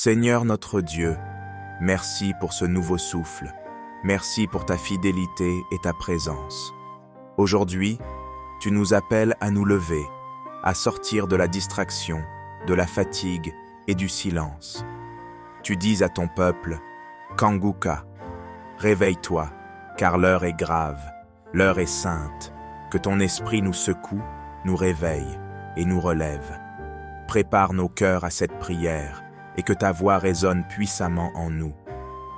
Seigneur notre Dieu, merci pour ce nouveau souffle. Merci pour ta fidélité et ta présence. Aujourd'hui, tu nous appelles à nous lever, à sortir de la distraction, de la fatigue et du silence. Tu dis à ton peuple, Kanguka, réveille-toi, car l'heure est grave, l'heure est sainte, que ton esprit nous secoue, nous réveille et nous relève. Prépare nos cœurs à cette prière et que ta voix résonne puissamment en nous.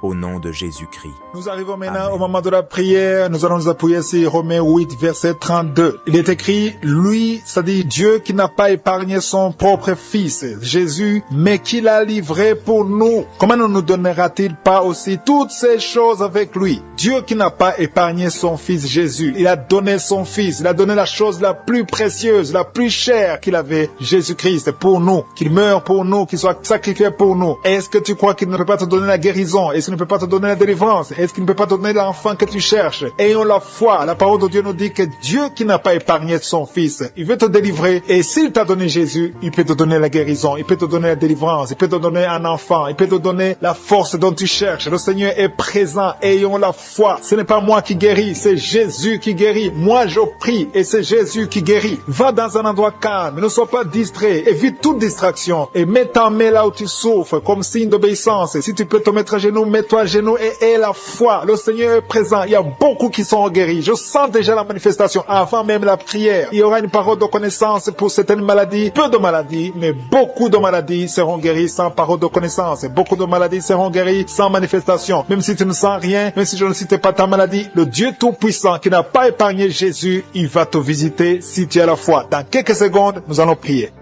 Au nom de Jésus-Christ. Nous arrivons maintenant Amen. au moment de la prière. Nous allons nous appuyer sur Romains 8, verset 32. Il est écrit, lui, c'est-à-dire Dieu qui n'a pas épargné son propre Fils, Jésus, mais qui l'a livré pour nous. Comment ne nous donnera-t-il pas aussi toutes ces choses avec lui? Dieu qui n'a pas épargné son Fils Jésus. Il a donné son Fils. Il a donné la chose la plus précieuse, la plus chère qu'il avait, Jésus-Christ, pour nous. Qu'il meure pour nous, qu'il soit sacrifié pour nous. Est-ce que tu crois qu'il ne peut pas te donner la guérison? Est-ce qu'il ne peut pas te donner la délivrance? Est-ce qu'il ne peut pas te donner l'enfant que tu cherches? Ayons la foi. La parole de Dieu nous dit que Dieu qui n'a pas épargné son Fils, il veut te délivrer. Et s'il t'a donné Jésus, il peut te donner la guérison, il peut te donner la délivrance, il peut te donner un enfant, il peut te donner la force dont tu cherches. Le Seigneur est présent. Ayons la foi. Ce n'est pas moi qui guéris, c'est Jésus qui guérit. Moi, je prie et c'est Jésus qui guérit. Va dans un endroit calme. Ne sois pas distrait. Évite toute distraction. Et mets ta main là où tu souffres comme signe d'obéissance. Si tu peux te mettre à genoux, mets-toi à genoux et aie la foi. Le Seigneur est présent. Il y a beaucoup qui sont guéris. Je sens déjà la manifestation avant même la prière. Il y aura une parole de connaissance pour certaines maladies. Peu de maladies, mais beaucoup de maladies seront guéries sans parole de connaissance. Beaucoup de maladies seront guéries sans manifestation. Même si tu ne sens rien, même si je ne citais pas ta maladie, le Dieu Tout-Puissant qui n'a pas épargné Jésus, il va te visiter si tu as la foi. Dans quelques secondes, nous allons prier.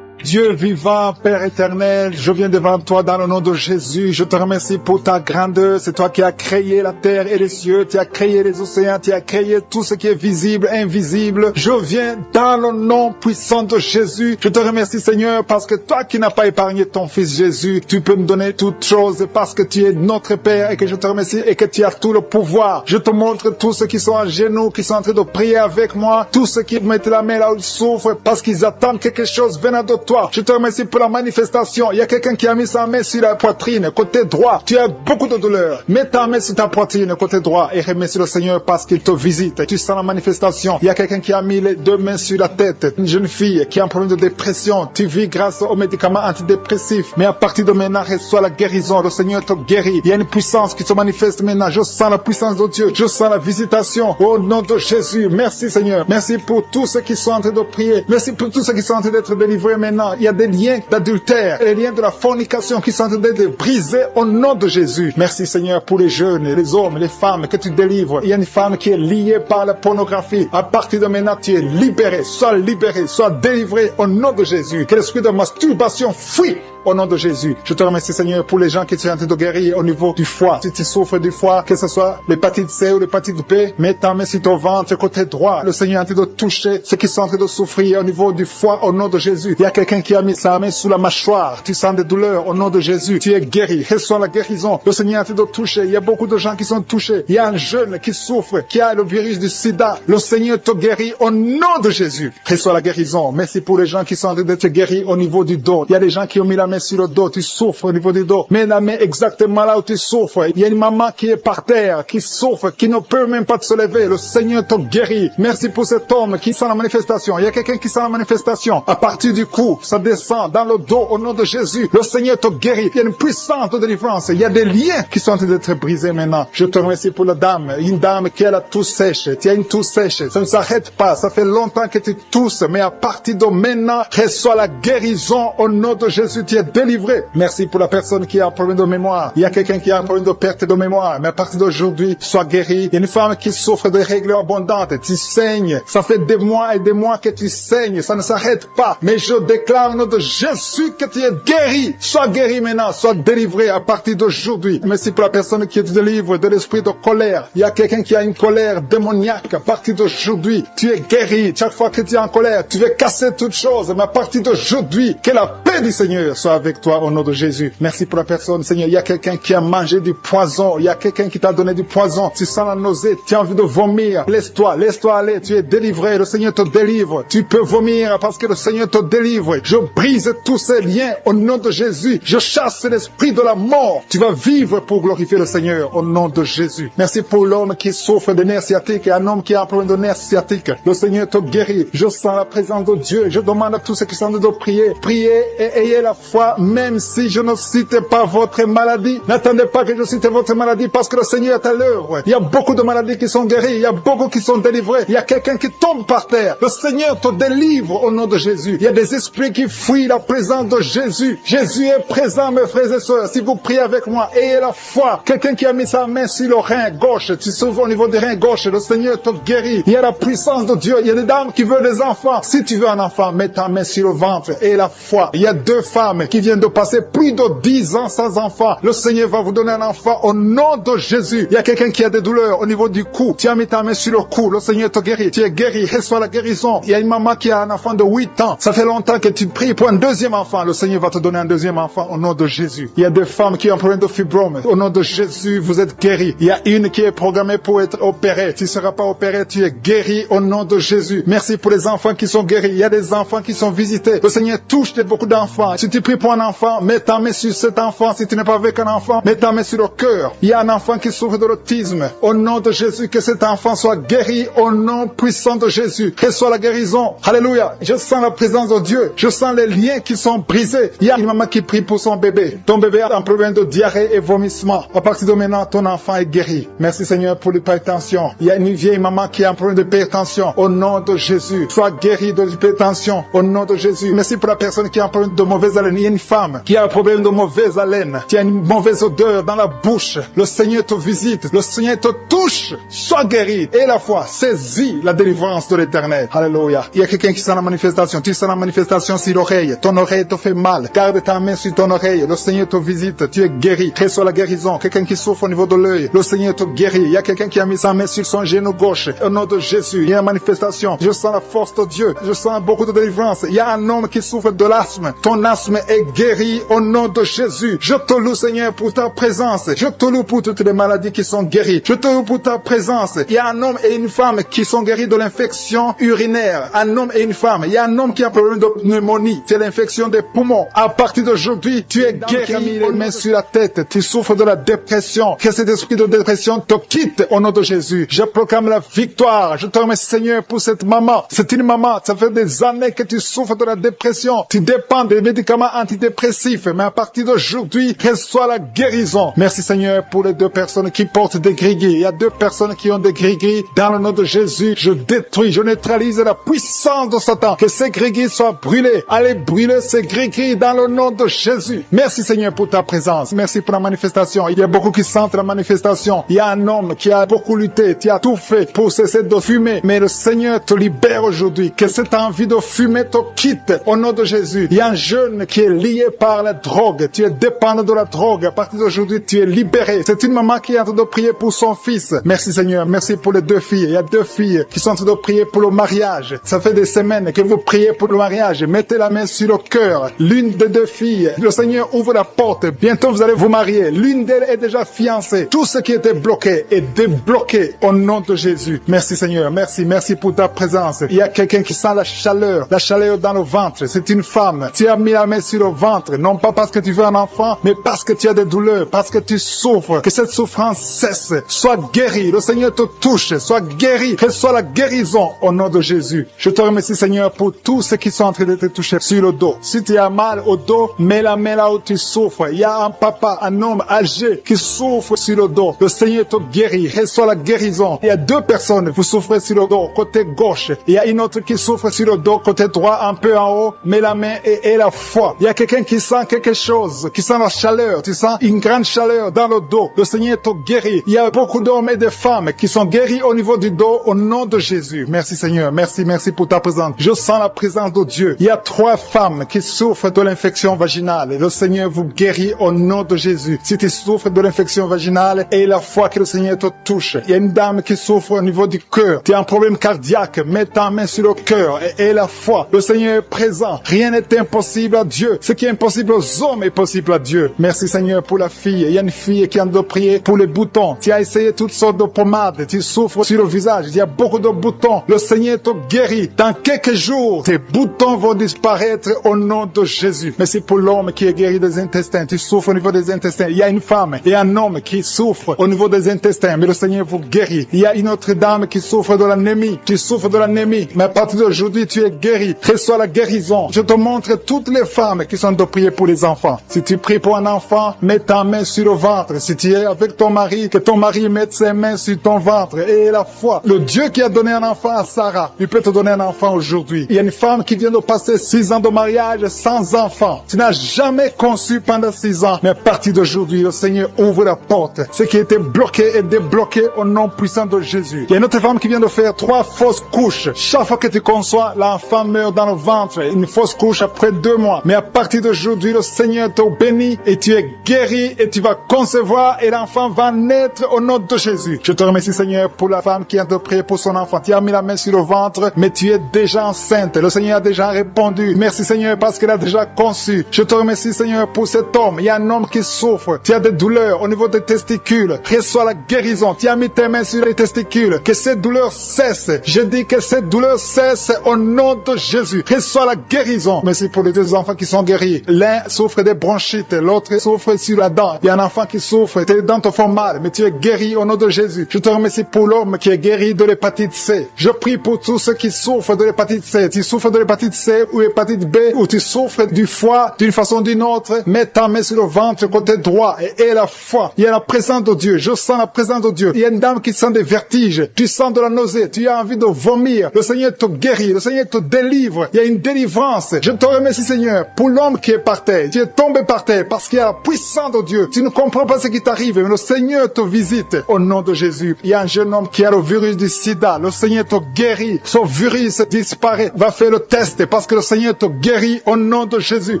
Dieu vivant, Père éternel, je viens devant toi dans le nom de Jésus. Je te remercie pour ta grandeur. C'est toi qui as créé la terre et les cieux. Tu as créé les océans. Tu as créé tout ce qui est visible, invisible. Je viens dans le nom puissant de Jésus. Je te remercie, Seigneur, parce que toi qui n'as pas épargné ton Fils Jésus, tu peux nous donner toutes choses parce que tu es notre Père et que je te remercie et que tu as tout le pouvoir. Je te montre tous ceux qui sont à genoux, qui sont en train de prier avec moi, tous ceux qui mettent la main là où ils souffrent parce qu'ils attendent quelque chose venant de toi. Je te remercie pour la manifestation. Il y a quelqu'un qui a mis sa main sur la poitrine, côté droit. Tu as beaucoup de douleur. Mets ta main sur ta poitrine, côté droit, et remercie le Seigneur parce qu'il te visite. Tu sens la manifestation. Il y a quelqu'un qui a mis les deux mains sur la tête. Une jeune fille qui a un problème de dépression. Tu vis grâce aux médicaments antidépressifs. Mais à partir de maintenant, reçois la guérison. Le Seigneur te guérit. Il y a une puissance qui se manifeste maintenant. Je sens la puissance de Dieu. Je sens la visitation. Au nom de Jésus. Merci, Seigneur. Merci pour tous ceux qui sont en train de prier. Merci pour tous ceux qui sont en train d'être délivrés maintenant. Il y a des liens d'adultère, les liens de la fornication qui sont en train d'être brisés au nom de Jésus. Merci Seigneur pour les jeunes, les hommes, les femmes que tu délivres. Il y a une femme qui est liée par la pornographie. À partir de maintenant, tu es libéré, sois délivré au nom de Jésus. Que l'esprit de masturbation fuit au nom de Jésus. Je te remercie Seigneur pour les gens qui sont en train de guérir au niveau du foie. Si tu souffres du foie, que ce soit l'hépatite C ou l'hépatite B, mets ta main sur ton ventre côté droit. Le Seigneur est en train de toucher ceux qui sont en train de souffrir au niveau du foie au nom de Jésus. Il y a quelqu'un qui a mis sa main sous la mâchoire. Tu sens des douleurs au nom de Jésus. Tu es guéri. Reçois la guérison. Le Seigneur est en train de toucher. Il y a beaucoup de gens qui sont touchés. Il y a un jeune qui souffre, qui a le virus du sida. Le Seigneur te guérit au nom de Jésus. Reçois la guérison. Merci pour les gens qui sont en train d'être guéris au niveau du dos. Il y a des gens qui ont mis la main sur le dos. Tu souffres au niveau du dos. Mets la main exactement là où tu souffres. Il y a une maman qui est par terre, qui souffre, qui ne peut même pas se lever. Le Seigneur te guérit. Merci pour cet homme qui sent la manifestation. Il y a quelqu'un qui sent la manifestation. À partir du cou, ça descend dans le dos au nom de Jésus. Le Seigneur te guérit. Il y a une puissance de délivrance. Il y a des liens qui sont en train d'être brisés maintenant. Je te remercie pour la dame. Une dame qui a la toux sèche. Tu as une toux sèche. Ça ne s'arrête pas. Ça fait longtemps que tu tousses. Mais à partir de maintenant, reçois la guérison au nom de Jésus. Tu es délivré. Merci pour la personne qui a un problème de mémoire. Il y a quelqu'un qui a un problème de perte de mémoire. Mais à partir d'aujourd'hui, sois guéri. Il y a une femme qui souffre de règles abondantes. Tu saignes. Ça fait des mois et des mois que tu saignes. Ça ne s'arrête pas. Mais je déclare déclare au nom de Jésus que tu es guéri. Sois guéri maintenant, sois délivré à partir d'aujourd'hui. Merci pour la personne qui te délivre de l'esprit de colère. Il y a quelqu'un qui a une colère démoniaque. À partir d'aujourd'hui, tu es guéri. Chaque fois que tu es en colère, tu veux casser toutes choses. Mais à partir d'aujourd'hui, que la paix du Seigneur soit avec toi au nom de Jésus. Merci pour la personne, Seigneur. Il y a quelqu'un qui a mangé du poison. Il y a quelqu'un qui t'a donné du poison. Tu sens la nausée, tu as envie de vomir. Laisse-toi aller. Tu es délivré. Le Seigneur te délivre. Tu peux vomir parce que le Seigneur te délivre. Je brise tous ces liens au nom de Jésus. Je chasse l'esprit de la mort. Tu vas vivre pour glorifier le Seigneur au nom de Jésus. Merci pour l'homme qui souffre de nerfs sciatiques et un homme qui a un problème de nerfs sciatiques. Le Seigneur te guérit. Je sens la présence de Dieu. Je demande à tous ceux qui sont de prier. Priez et ayez la foi, même si je ne cite pas votre maladie. N'attendez pas que je cite votre maladie parce que le Seigneur est à l'œuvre. Il y a beaucoup de maladies qui sont guéries. Il y a beaucoup qui sont délivrés. Il y a quelqu'un qui tombe par terre. Le Seigneur te délivre au nom de Jésus. Il y a des esprits qui fuient la présence de Jésus. Jésus est présent, mes frères et sœurs. Si vous priez avec moi, ayez la foi. Quelqu'un qui a mis sa main sur le rein gauche, tu s'ouvres au niveau du rein gauche, le Seigneur te guérit. Il y a la puissance de Dieu. Il y a des dames qui veulent des enfants. Si tu veux un enfant, mets ta main sur le ventre et la foi. Il y a 2 femmes qui viennent de passer plus de 10 ans sans enfant. Le Seigneur va vous donner un enfant au nom de Jésus. Il y a quelqu'un qui a des douleurs au niveau du cou. Tu as mis ta main sur le cou. Le Seigneur te guérit. Tu es guéri. Reçois la guérison. Il y a une maman qui a un enfant de 8 ans. Ça fait longtemps que tu pries pour un deuxième enfant. Le Seigneur va te donner un deuxième enfant au nom de Jésus. Il y a des femmes qui ont un problème de fibrome. Au nom de Jésus, vous êtes guéris. Il y a une qui est programmée pour être opérée. Tu ne seras pas opéré. Tu es guéri au nom de Jésus. Merci pour les enfants qui sont guéris. Il y a des enfants qui sont visités. Le Seigneur touche beaucoup d'enfants. Si tu pries pour un enfant, mets ta main sur cet enfant. Si tu n'es pas avec un enfant, mets ta main sur le cœur. Il y a un enfant qui souffre de l'autisme. Au nom de Jésus, que cet enfant soit guéri au nom puissant de Jésus. Reçois la guérison. Alléluia. Je sens la présence de Dieu. Je sens les liens qui sont brisés. Il y a une maman qui prie pour son bébé. Ton bébé a un problème de diarrhée et vomissement. À partir de maintenant, ton enfant est guéri. Merci Seigneur pour l'hypertension. Il y a une vieille maman qui a un problème d'hypertension. Au nom de Jésus, sois guéri de l'hypertension. Au nom de Jésus. Merci pour la personne qui a un problème de mauvaise haleine. Il y a une femme qui a un problème de mauvaise haleine. Qui a une mauvaise odeur dans la bouche. Le Seigneur te visite. Le Seigneur te touche. Sois guéri. Et la foi, saisis la délivrance de l'Éternel. Alléluia. Il y a quelqu'un qui sent la manifestation. Tu sens la manifestation sur l'oreille. Ton oreille te fait mal. Garde ta main sur ton oreille. Le Seigneur te visite. Tu es guéri. Reçois la guérison. Quelqu'un qui souffre au niveau de l'œil. Le Seigneur te guérit. Il y a quelqu'un qui a mis sa main sur son genou gauche. Au nom de Jésus, il y a une manifestation. Je sens la force de Dieu. Je sens beaucoup de délivrance. Il y a un homme qui souffre de l'asthme. Ton asthme est guéri au nom de Jésus. Je te loue, Seigneur, pour ta présence. Je te loue pour toutes les maladies qui sont guéries. Je te loue pour ta présence. Il y a un homme et une femme qui sont guéris de l'infection urinaire. Un homme et une femme. Il y a un homme qui a un problème de pneumonie. C'est l'infection des poumons. À partir d'aujourd'hui, tu es guéri. Mis les mains sur la tête. Tu souffres de la dépression. Que cet esprit de dépression te quitte au nom de Jésus. Je proclame la victoire. Je te remercie, Seigneur, pour cette maman. C'est une maman. Ça fait des années que tu souffres de la dépression. Tu dépends des médicaments antidépressifs. Mais à partir d'aujourd'hui, reçois la guérison. Merci, Seigneur, pour les 2 personnes qui portent des gris-gris. Il y a 2 personnes qui ont des gris-gris. Dans le nom de Jésus, je détruis, je neutralise la puissance de Satan. Que ces gris-gris soient brûlés. Allez brûler ces gris-gris dans le nom de Jésus. Merci, Seigneur, pour ta présence. Merci pour la manifestation. Il y a beaucoup qui sentent la manifestation. Il y a un homme qui a beaucoup lutté, qui a tout fait pour cesser de fumer. Mais le Seigneur te libère aujourd'hui. Que cette envie de fumer te quitte au nom de Jésus. Il y a un jeune qui est lié par la drogue. Tu es dépendant de la drogue. À partir d'aujourd'hui, tu es libéré. C'est une maman qui est en train de prier pour son fils. Merci Seigneur. Merci pour les 2 filles. Il y a 2 filles qui sont en train de prier pour le mariage. Ça fait des semaines que vous priez pour le mariage. Mettez la main sur le cœur. L'une des 2 filles, le Seigneur ouvre la porte. Bientôt vous allez vous marier. L'une d'elles est déjà fiancée. Tout ce qui était bloqué est débloqué au nom de Jésus. Merci Seigneur. Merci pour ta présence. Il y a quelqu'un qui sent la chaleur dans le ventre. C'est une femme. Tu as mis la main sur le ventre. Non pas parce que tu veux un enfant, mais parce que tu as des douleurs, parce que tu souffres. Que cette souffrance cesse. Sois guéri. Le Seigneur te touche. Sois guéri. Reçois la guérison au nom de Jésus. Je te remercie Seigneur pour tous ceux qui sont en train de te toucher sur le dos. Si tu as mal au dos, mets la main là où tu souffres. Il y a un papa, un homme âgé qui souffre sur le dos. Le Seigneur te guérit. Reçois la guérison. Il y a 2 personnes, vous souffrez sur le dos, côté gauche. Il y a une autre qui souffre sur le dos, côté droit, un peu en haut. Mets la main et la foi. Il y a quelqu'un qui sent quelque chose, qui sent la chaleur. Tu sens une grande chaleur dans le dos. Le Seigneur te guérit. Il y a beaucoup d'hommes et de femmes qui sont guéris au niveau du dos au nom de Jésus. Merci Seigneur. Merci pour ta présence. Je sens la présence de Dieu. Il y a a 3 femmes qui souffrent de l'infection vaginale. Le Seigneur vous guérit au nom de Jésus. Si tu souffres de l'infection vaginale, et la foi que le Seigneur te touche. Il y a une dame qui souffre au niveau du cœur. Tu as un problème cardiaque. Mets ta main sur le cœur et la foi. Le Seigneur est présent. Rien n'est impossible à Dieu. Ce qui est impossible aux hommes est possible à Dieu. Merci Seigneur pour la fille. Il y a une fille qui a de prier pour les boutons. Tu as essayé toutes sortes de pommades. Tu souffres sur le visage. Il y a beaucoup de boutons. Le Seigneur te guérit. Dans quelques jours, tes boutons vont disparaître au nom de Jésus. Merci pour l'homme qui est guéri des intestins. Tu souffres au niveau des intestins. Il y a une femme et un homme qui souffrent au niveau des intestins. Mais le Seigneur vous guérit. Il y a une autre dame qui souffre de l'anémie. Tu souffres de l'anémie. Mais à partir d'aujourd'hui, tu es guéri. Reçois la guérison. Je te montre toutes les femmes qui sont de prier pour les enfants. Si tu pries pour un enfant, mets ta main sur le ventre. Si tu es avec ton mari, que ton mari mette ses mains sur ton ventre. Et la foi. Le Dieu qui a donné un enfant à Sarah, il peut te donner un enfant aujourd'hui. Il y a une femme qui vient de passer 6 ans de mariage sans enfant. Tu n'as jamais conçu pendant 6 ans. Mais à partir d'aujourd'hui, le Seigneur ouvre la porte. Ce qui était bloqué est débloqué au nom puissant de Jésus. Il y a une autre femme qui vient de faire 3 fausses couches. Chaque fois que tu conçois, l'enfant meurt dans le ventre. Une fausse couche après 2 mois. Mais à partir d'aujourd'hui, le Seigneur te bénit et tu es guéri et tu vas concevoir et l'enfant va naître au nom de Jésus. Je te remercie Seigneur pour la femme qui a de prier pour son enfant. Tu as mis la main sur le ventre, mais tu es déjà enceinte. Le Seigneur a déjà répondu. Merci Seigneur parce qu'elle a déjà conçu. Je te remercie Seigneur pour cet homme. Il y a un homme qui souffre. Tu as des douleurs au niveau des testicules. Reçois la guérison. Tu as mis tes mains sur les testicules. Que cette douleur cesse. Je dis que cette douleur cesse au nom de Jésus. Reçois la guérison. Merci pour les 2 enfants qui sont guéris. L'un souffre des bronchites, l'autre souffre sur la dent. Il y a un enfant qui souffre. Tes dents te font mal, mais tu es guéri au nom de Jésus. Je te remercie pour l'homme qui est guéri de l'hépatite C. Je prie pour tous ceux qui souffrent de l'hépatite C. Tu souffres de l'hépatite C ou l'hépatite B ou tu souffres du foie d'une façon ou d'une autre. Mets ta main sur le ventre côté droit et la foi. Il y a la présence de Dieu. Je sens la présence de Dieu. Il y a une dame qui sent des vertiges. Tu sens de la nausée. Tu as envie de vomir. Le Seigneur te guérit. Le Seigneur te délivre. Il y a une délivrance. Je te remercie Seigneur pour l'homme qui est par terre. Tu es tombé par terre parce qu'il y a la puissance de Dieu. Tu ne comprends pas ce qui t'arrive, mais le Seigneur te visite au nom de Jésus. Il y a un jeune homme qui a le virus du sida. Le Seigneur te guérit. Son virus disparaît. Va faire le test parce que le Seigneur te guérit au nom de Jésus.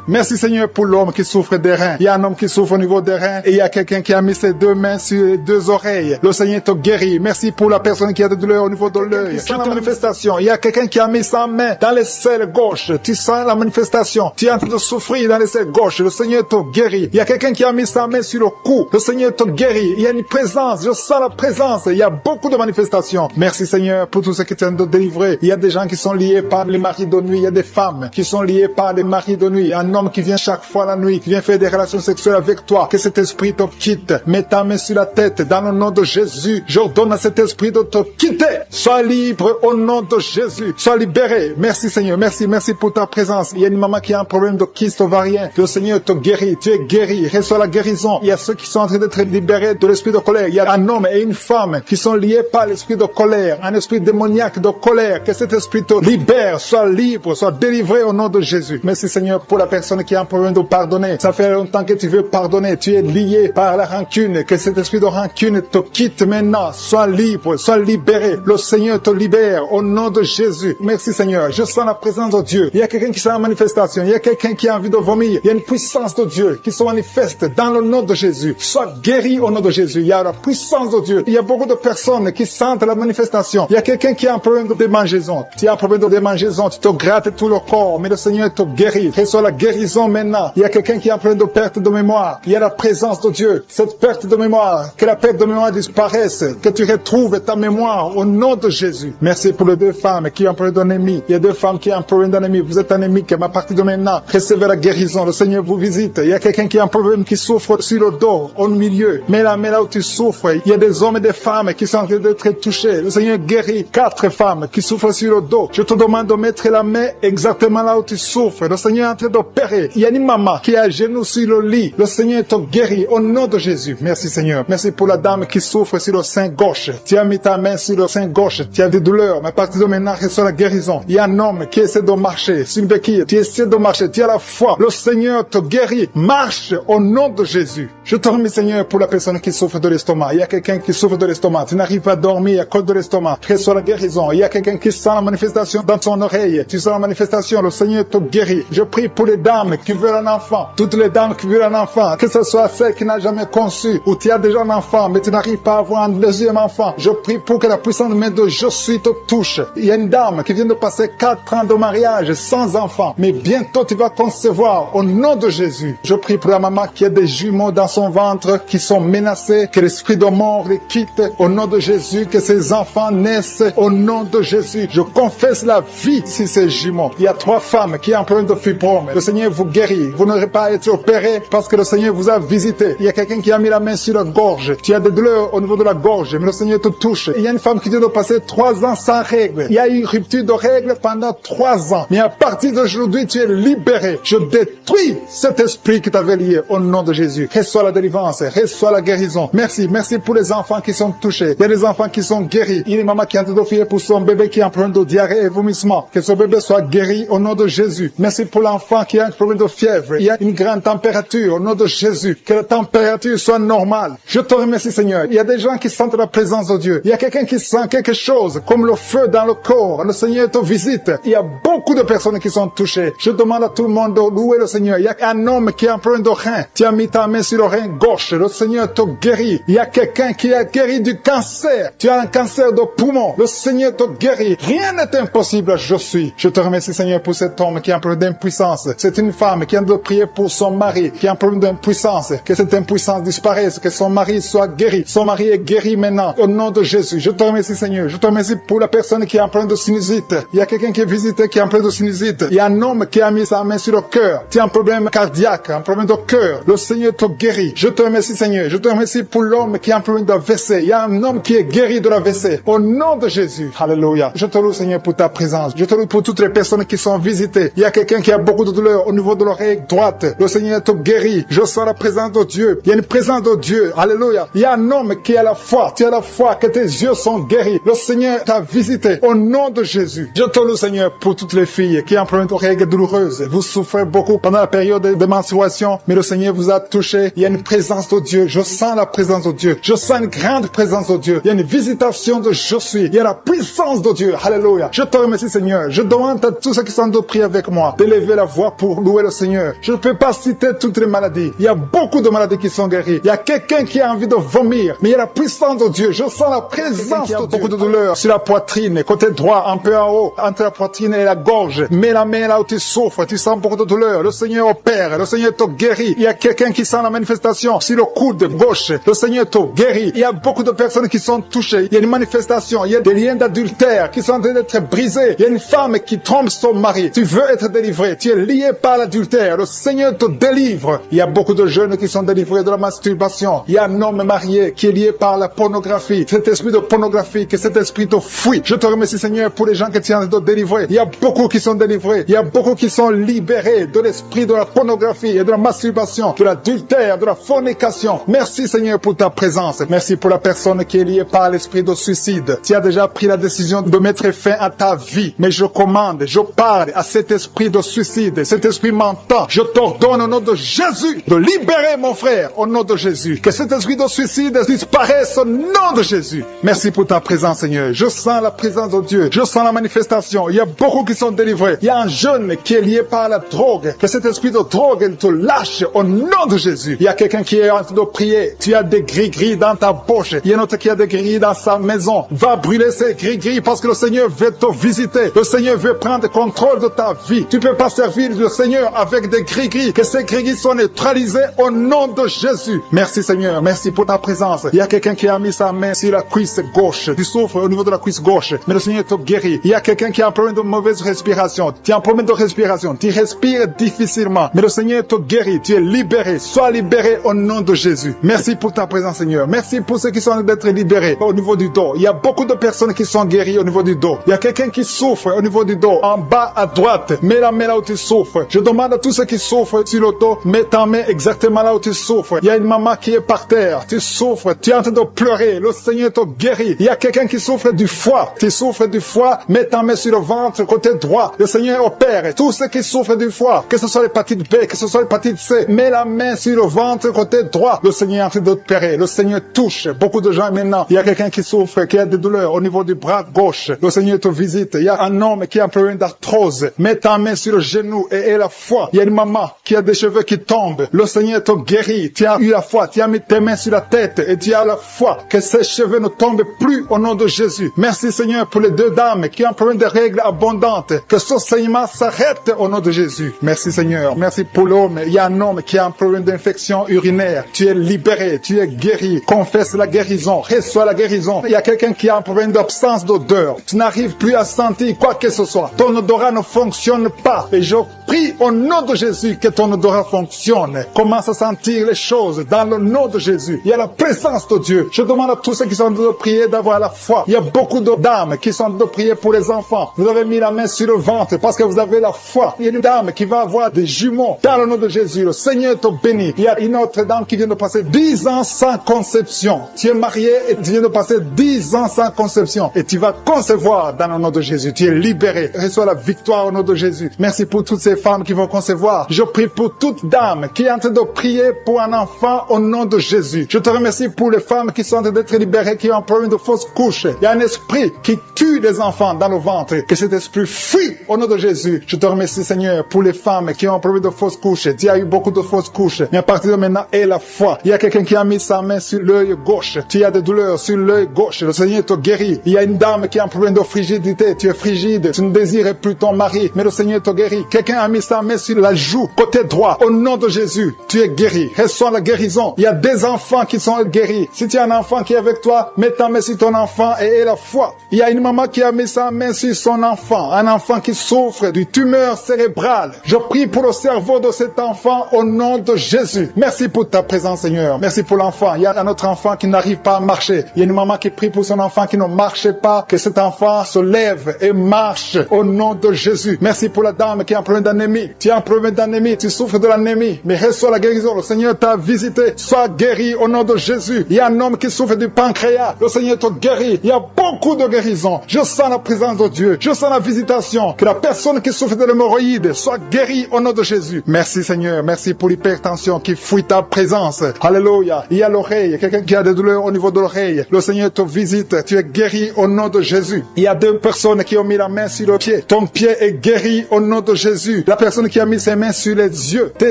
Merci Seigneur pour l'homme qui souffre des reins. Il y a un homme qui souffre au niveau des reins et il y a quelqu'un qui a mis ses 2 mains sur les 2 oreilles. Le Seigneur te guérit. Merci pour la personne qui a des douleurs au niveau de l'œil. Sans la manifestation, il y a quelqu'un qui a mis sa main dans les selles gauches. Tu sens la manifestation. Tu es en train de souffrir dans les selles gauches. Le Seigneur te guérit. Il y a quelqu'un qui a mis sa main sur le cou. Le Seigneur te guérit. Il y a une présence. Je sens la présence. Il y a beaucoup de manifestations. Merci Seigneur pour tout ce que tu viens de délivrer. Il y a des gens qui sont liés par les maris de nuit. Il y a des femmes qui sont liées par les maris de nuit. Un homme qui vient chaque fois la nuit, qui vient faire des relations sexuelles avec toi. Que cet esprit te quitte. Mets ta main sur la tête. Dans le nom de Jésus, j'ordonne à cet esprit de te quitter. Sois libre au nom de Jésus. Sois libéré. Merci Seigneur. Merci pour ta présence. Il y a une maman qui a un problème de kyste ovarien. Le Seigneur te guérit. Tu es guéri. Reçois la guérison. Il y a ceux qui sont en train d'être libérés de l'esprit de colère. Il y a un homme et une femme qui sont liés par l'esprit de colère. Un esprit démoniaque de colère. Que cet esprit te libère. Sois libre. Sois délivré au nom de Jésus. Merci Seigneur pour la personne qui a un problème de pardonner. Ça fait longtemps que tu veux pardonner. Tu es lié par la rancune. Que cet esprit de rancune te quitte maintenant. Sois libre. Sois libéré. Le Seigneur te libère au nom de Jésus. Merci Seigneur. Je sens la présence de Dieu. Il y a quelqu'un qui sent la manifestation. Il y a quelqu'un qui a envie de vomir. Il y a une puissance de Dieu qui se manifeste dans le nom de Jésus. Sois guéri au nom de Jésus. Il y a la puissance de Dieu. Il y a beaucoup de personnes qui sentent la manifestation. Il y a quelqu'un qui a un problème de démangeaison. Tu as un problème de démangeaison. Tu te grattes tout le corps. Mais le Seigneur te guérit. Reçois la guérison maintenant. Il y a quelqu'un qui a un problème de perte de mémoire. Il y a la présence de Dieu. Cette perte de mémoire. Que la perte de mémoire disparaisse. Que tu retrouves ta mémoire au nom de Jésus. Merci pour les 2 femmes qui ont un problème d'anémie. Il y a 2 femmes qui ont un problème d'anémie. Vous êtes anémique. Mais à partir de maintenant, recevez la guérison. Le Seigneur vous visite. Il y a quelqu'un qui a un problème qui souffre sur le dos, au milieu. Mais là où tu souffres, il y a des hommes et des femmes qui sont en train d'être touchés. Le Seigneur guérit 4 femmes qui souffrent sur le dos. Je te demande de mettre la main exactement là où tu souffres. Le Seigneur est en train d'opérer. Il y a une maman qui est à genoux sur le lit. Le Seigneur te guérit au nom de Jésus. Merci Seigneur. Merci pour la dame qui souffre sur le sein gauche. Tu as mis ta main sur le sein gauche. Tu as des douleurs. Mais à partir de maintenant, reçois la guérison. Il y a un homme qui essaie de marcher sur une béquille. Tu essaies de marcher. Tu as la foi. Le Seigneur te guérit. Marche au nom de Jésus. Je te remercie Seigneur pour la personne qui souffre de l'estomac. Il y a quelqu'un qui souffre de l'estomac. Tu n'arrives pas à dormir à cause de l'estomac. Reçois la guérison. Il y a quelqu'un qui sent la manifestation dans son oreille. Tu sens la manifestation manifestation, le Seigneur te guérit. Je prie pour les dames qui veulent un enfant, toutes les dames qui veulent un enfant, que ce soit celle qui n'a jamais conçu, ou tu as déjà un enfant, mais tu n'arrives pas à avoir un deuxième enfant. Je prie pour que la puissante main de Je suis te touche. Il y a une dame qui vient de passer 4 ans de mariage sans enfant, mais bientôt tu vas concevoir au nom de Jésus. Je prie pour la maman qui a des jumeaux dans son ventre qui sont menacés, que l'esprit de mort les quitte au nom de Jésus, que ces enfants naissent au nom de Jésus. Je confesse la vie sur ces jumeaux. Il y a 3 femmes qui ont un problème de fibrome. Le Seigneur vous guérit. Vous n'aurez pas à être opéré parce que le Seigneur vous a visité. Il y a quelqu'un qui a mis la main sur la gorge. Tu as des douleurs au niveau de la gorge, mais le Seigneur te touche. Il y a une femme qui vient de passer 3 ans sans règles. Il y a eu une rupture de règles pendant 3 ans. Mais à partir d'aujourd'hui, tu es libéré. Je détruis cet esprit qui t'avait lié au nom de Jésus. Reçois la délivrance, reçois la guérison. Merci, merci pour les enfants qui sont touchés. Il y a des enfants qui sont guéris. Il y a une maman qui est en train d'offrir pour son bébé qui a un problème de diarrhée et vomissement. Que ce bébé soit guéri au nom de Jésus. Merci pour l'enfant qui a un problème de fièvre. Il y a une grande température au nom de Jésus. Que la température soit normale. Je te remercie, Seigneur. Il y a des gens qui sentent la présence de Dieu. Il y a quelqu'un qui sent quelque chose comme le feu dans le corps. Le Seigneur te visite. Il y a beaucoup de personnes qui sont touchées. Je demande à tout le monde de louer le Seigneur. Il y a un homme qui a un problème de rein. Tu as mis ta main sur le rein gauche. Le Seigneur te guérit. Il y a quelqu'un qui a guéri du cancer. Tu as un cancer de poumon. Le Seigneur te guérit. Rien n'est impossible. Je suis. Je te remercie, Seigneur, pour cet homme qui a un problème d'impuissance. C'est une femme qui a de prier pour son mari, qui a un problème d'impuissance. Que cette impuissance disparaisse, que son mari soit guéri. Son mari est guéri maintenant. Au nom de Jésus. Je te remercie, Seigneur. Je te remercie pour la personne qui a un problème de sinusite. Il y a quelqu'un qui est visité qui a un problème de sinusite. Il y a un homme qui a mis sa main sur le cœur. Tu as un problème cardiaque, un problème de cœur. Le Seigneur te guérit. Je te remercie, Seigneur. Je te remercie pour l'homme qui a un problème d'AVC. Il y a un homme qui est guéri de l'AVC. Au nom de Jésus. Alléluia. Je te loue, Seigneur, pour ta présence. Je te loue pour toutes les personnes qui sont visitées. Il y a quelqu'un qui a beaucoup de douleur au niveau de l'oreille droite. Le Seigneur te guérit. Je sens la présence de Dieu. Il y a une présence de Dieu. Alléluia. Il y a un homme qui a la foi. Tu as la foi que tes yeux sont guéris. Le Seigneur t'a visité. Au nom de Jésus. Je te loue, Seigneur, pour toutes les filles qui ont un problème de règles douloureuses. Vous souffrez beaucoup pendant la période de menstruation, mais le Seigneur vous a touché. Il y a une présence de Dieu. Je sens la présence de Dieu. Je sens une grande présence de Dieu. Il y a une visitation de Je suis. Il y a la puissance de Dieu. Alléluia. Je te remercie, Seigneur. Je demande à tous ceux qui sont de prier avec moi d'élever la voix pour louer le Seigneur. Je ne peux pas citer toutes les maladies. Il y a beaucoup de maladies qui sont guéries. Il y a quelqu'un qui a envie de vomir, mais il y a la puissance de Dieu. Je sens la présence de Dieu. Beaucoup de douleur sur la poitrine, côté droit, un peu en haut, entre la poitrine et la gorge. Mets la main là où tu souffres. Tu sens beaucoup de douleur. Le Seigneur opère. Le Seigneur te guérit. Il y a quelqu'un qui sent la manifestation sur le coude gauche. Le Seigneur te guérit. Il y a beaucoup de personnes qui sont touchées. Il y a une manifestation. Il y a des liens d'adultère qui sont en train d'être brisés. Il y a une femme qui trompe son mari. Tu veux être délivré. Tu es lié par l'adultère. Le Seigneur te délivre. Il y a beaucoup de jeunes qui sont délivrés de la masturbation. Il y a un homme marié qui est lié par la pornographie. Cet esprit de pornographie, que cet esprit te fuit. Je te remercie, Seigneur, pour les gens que tu es en train de délivrer. Il y a beaucoup qui sont délivrés. Il y a beaucoup qui sont libérés de l'esprit de la pornographie et de la masturbation, de l'adultère, de la fornication. Merci, Seigneur, pour ta présence. Merci pour la personne qui est liée par l'esprit de suicide. Tu as déjà pris la décision de mettre fin à ta vie. Mais je commande, je parle à cet esprit de suicide, cet esprit mentant. Je t'ordonne au nom de Jésus de libérer mon frère au nom de Jésus. Que cet esprit de suicide disparaisse au nom de Jésus. Merci pour ta présence, Seigneur. Je sens la présence de Dieu. Je sens la manifestation. Il y a beaucoup qui sont délivrés. Il y a un jeune qui est lié par la drogue. Que cet esprit de drogue te lâche au nom de Jésus. Il y a quelqu'un qui est en train de prier. Tu as des gris-gris dans ta poche. Il y a un autre qui a des gris dans sa maison. Va brûler ces gris-gris parce que le Seigneur veut te visiter. Le Seigneur veut prendre contrôle de ta vie. Tu ne peux pas servir le Seigneur avec des gris-gris. Que ces gris-gris soient neutralisés au nom de Jésus. Merci, Seigneur. Merci pour ta présence. Il y a quelqu'un qui a mis sa main sur la cuisse gauche. Tu souffres au niveau de la cuisse gauche. Mais le Seigneur te guérit. Il y a quelqu'un qui a un problème de mauvaise respiration. Tu as un problème de respiration. Tu respires difficilement. Mais le Seigneur te guérit. Tu es libéré. Sois libéré au nom de Jésus. Merci pour ta présence, Seigneur. Merci pour ceux qui sont en train d'être libérés au niveau du dos. Il y a beaucoup de personnes qui sont guéries au niveau du dos. Il y a quelqu'un qui souffre au niveau du dos. En bas à droite. Mets la main là où tu souffres. Je demande à tous ceux qui souffrent sur le dos, mets ta main exactement là où tu souffres. Il y a une maman qui est par terre. Tu souffres. Tu es en train de pleurer. Le Seigneur te guérit. Il y a quelqu'un qui souffre du foie. Tu souffres du foie. Mets ta main sur le ventre côté droit. Le Seigneur opère. Tous ceux qui souffrent du foie, que ce soit l'hépatite B, que ce soit l'hépatite C, mets la main sur le ventre côté droit. Le Seigneur est en train d'opérer. Le Seigneur touche beaucoup de gens maintenant. Il y a quelqu'un qui souffre, qui a des douleurs au niveau du bras gauche. Le Seigneur te visite. Il y a un homme qui a un problème d'arthrose. l'arthrose. Mets ta main sur le genou et aie la foi. Il y a une maman qui a des cheveux qui tombent. Le Seigneur te guérit. Tu as eu la foi. Tu as mis tes mains sur la tête et tu as la foi que ces cheveux ne tombent plus au nom de Jésus. Merci Seigneur pour les deux dames qui ont un problème de règles abondantes. Que ce saignement s'arrête au nom de Jésus. Merci Seigneur. Merci pour l'homme. Il y a un homme qui a un problème d'infection urinaire. Tu es libéré. Tu es guéri. Confesse la guérison. Reçois la guérison. Il y a quelqu'un qui a un problème d'absence d'odeur. Tu n'arrives plus à sentir quoi que ce soit. Ton odorat ne fonctionne pas. Et je prie au nom de Jésus que ton odorat fonctionne. Commence à sentir les choses dans le nom de Jésus. Il y a la présence de Dieu. Je demande à tous ceux qui sont en train de prier d'avoir la foi. Il y a beaucoup de dames qui sont en train de prier pour les enfants. Vous avez mis la main sur le ventre parce que vous avez la foi. Il y a une dame qui va avoir des jumeaux dans le nom de Jésus. Le Seigneur te bénit. Il y a une autre dame qui vient de passer 10 ans sans conception. Tu es marié et tu viens de passer 10 ans sans conception. Et tu vas concevoir dans le nom de Jésus. Tu es libéré. Reçois la victoire au nom de Jésus. Merci pour toutes ces femmes qui vont concevoir. Je prie pour toute dame qui est en train de prier pour un enfant au nom de Jésus. Je te remercie pour les femmes qui sont en train d'être libérées, qui ont un problème de fausse couche. Il y a un esprit qui tue les enfants dans le ventre. Que cet esprit fuit au nom de Jésus. Je te remercie Seigneur pour les femmes qui ont un problème de fausse couche. Tu as eu beaucoup de fausses couches. Mais à partir de maintenant, aie la foi. Il y a quelqu'un qui a mis sa main sur l'œil gauche. Tu as des douleurs sur l'œil gauche. Le Seigneur te guérit. Il y a une dame qui a un problème de frigidité. Tu es frigide. Tu ne désires plus ton mari. Mais le Seigneur te guérit. Quelqu'un a mis sa main sur la joue, côté droit. Au nom de Jésus, tu es guéri. Reçois la guérison. Il y a des enfants qui sont guéris. Si tu as un enfant qui est avec toi, mets ta main sur ton enfant et aie la foi. Il y a une maman qui a mis sa main sur son enfant. Un enfant qui souffre d'une tumeur cérébrale. Je prie pour le cerveau de cet enfant au nom de Jésus. Merci pour ta présence, Seigneur. Merci pour l'enfant. Il y a un autre enfant qui n'arrive pas à marcher. Il y a une maman qui prie pour son enfant qui ne marche pas. Que cet enfant se lève et marche au nom de Jésus. Merci pour la dame qui a un problème d'anémie. Tu as un problème d'anémie. Tu souffres de l'anémie. Mais reçois la guérison. Le Seigneur t'a visité. Sois guéri au nom de Jésus. Il y a un homme qui souffre du pancréas. Le Seigneur te guérit. Il y a beaucoup de guérison. Je sens la présence de Dieu. Je sens la visitation. Que la personne qui souffre de l'hémorroïde soit guérie au nom de Jésus. Merci Seigneur. Merci pour l'hypertension qui fuit ta présence. Alléluia. Il y a l'oreille. Quelqu'un qui a des douleurs au niveau de l'oreille. Le Seigneur te visite. Tu es guéri au nom de Jésus. Il y a deux personnes qui ont mis la main sur le pied. Ton pied est guéri au nom de Jésus. La personne qui a mis ses mains sur les yeux. Tes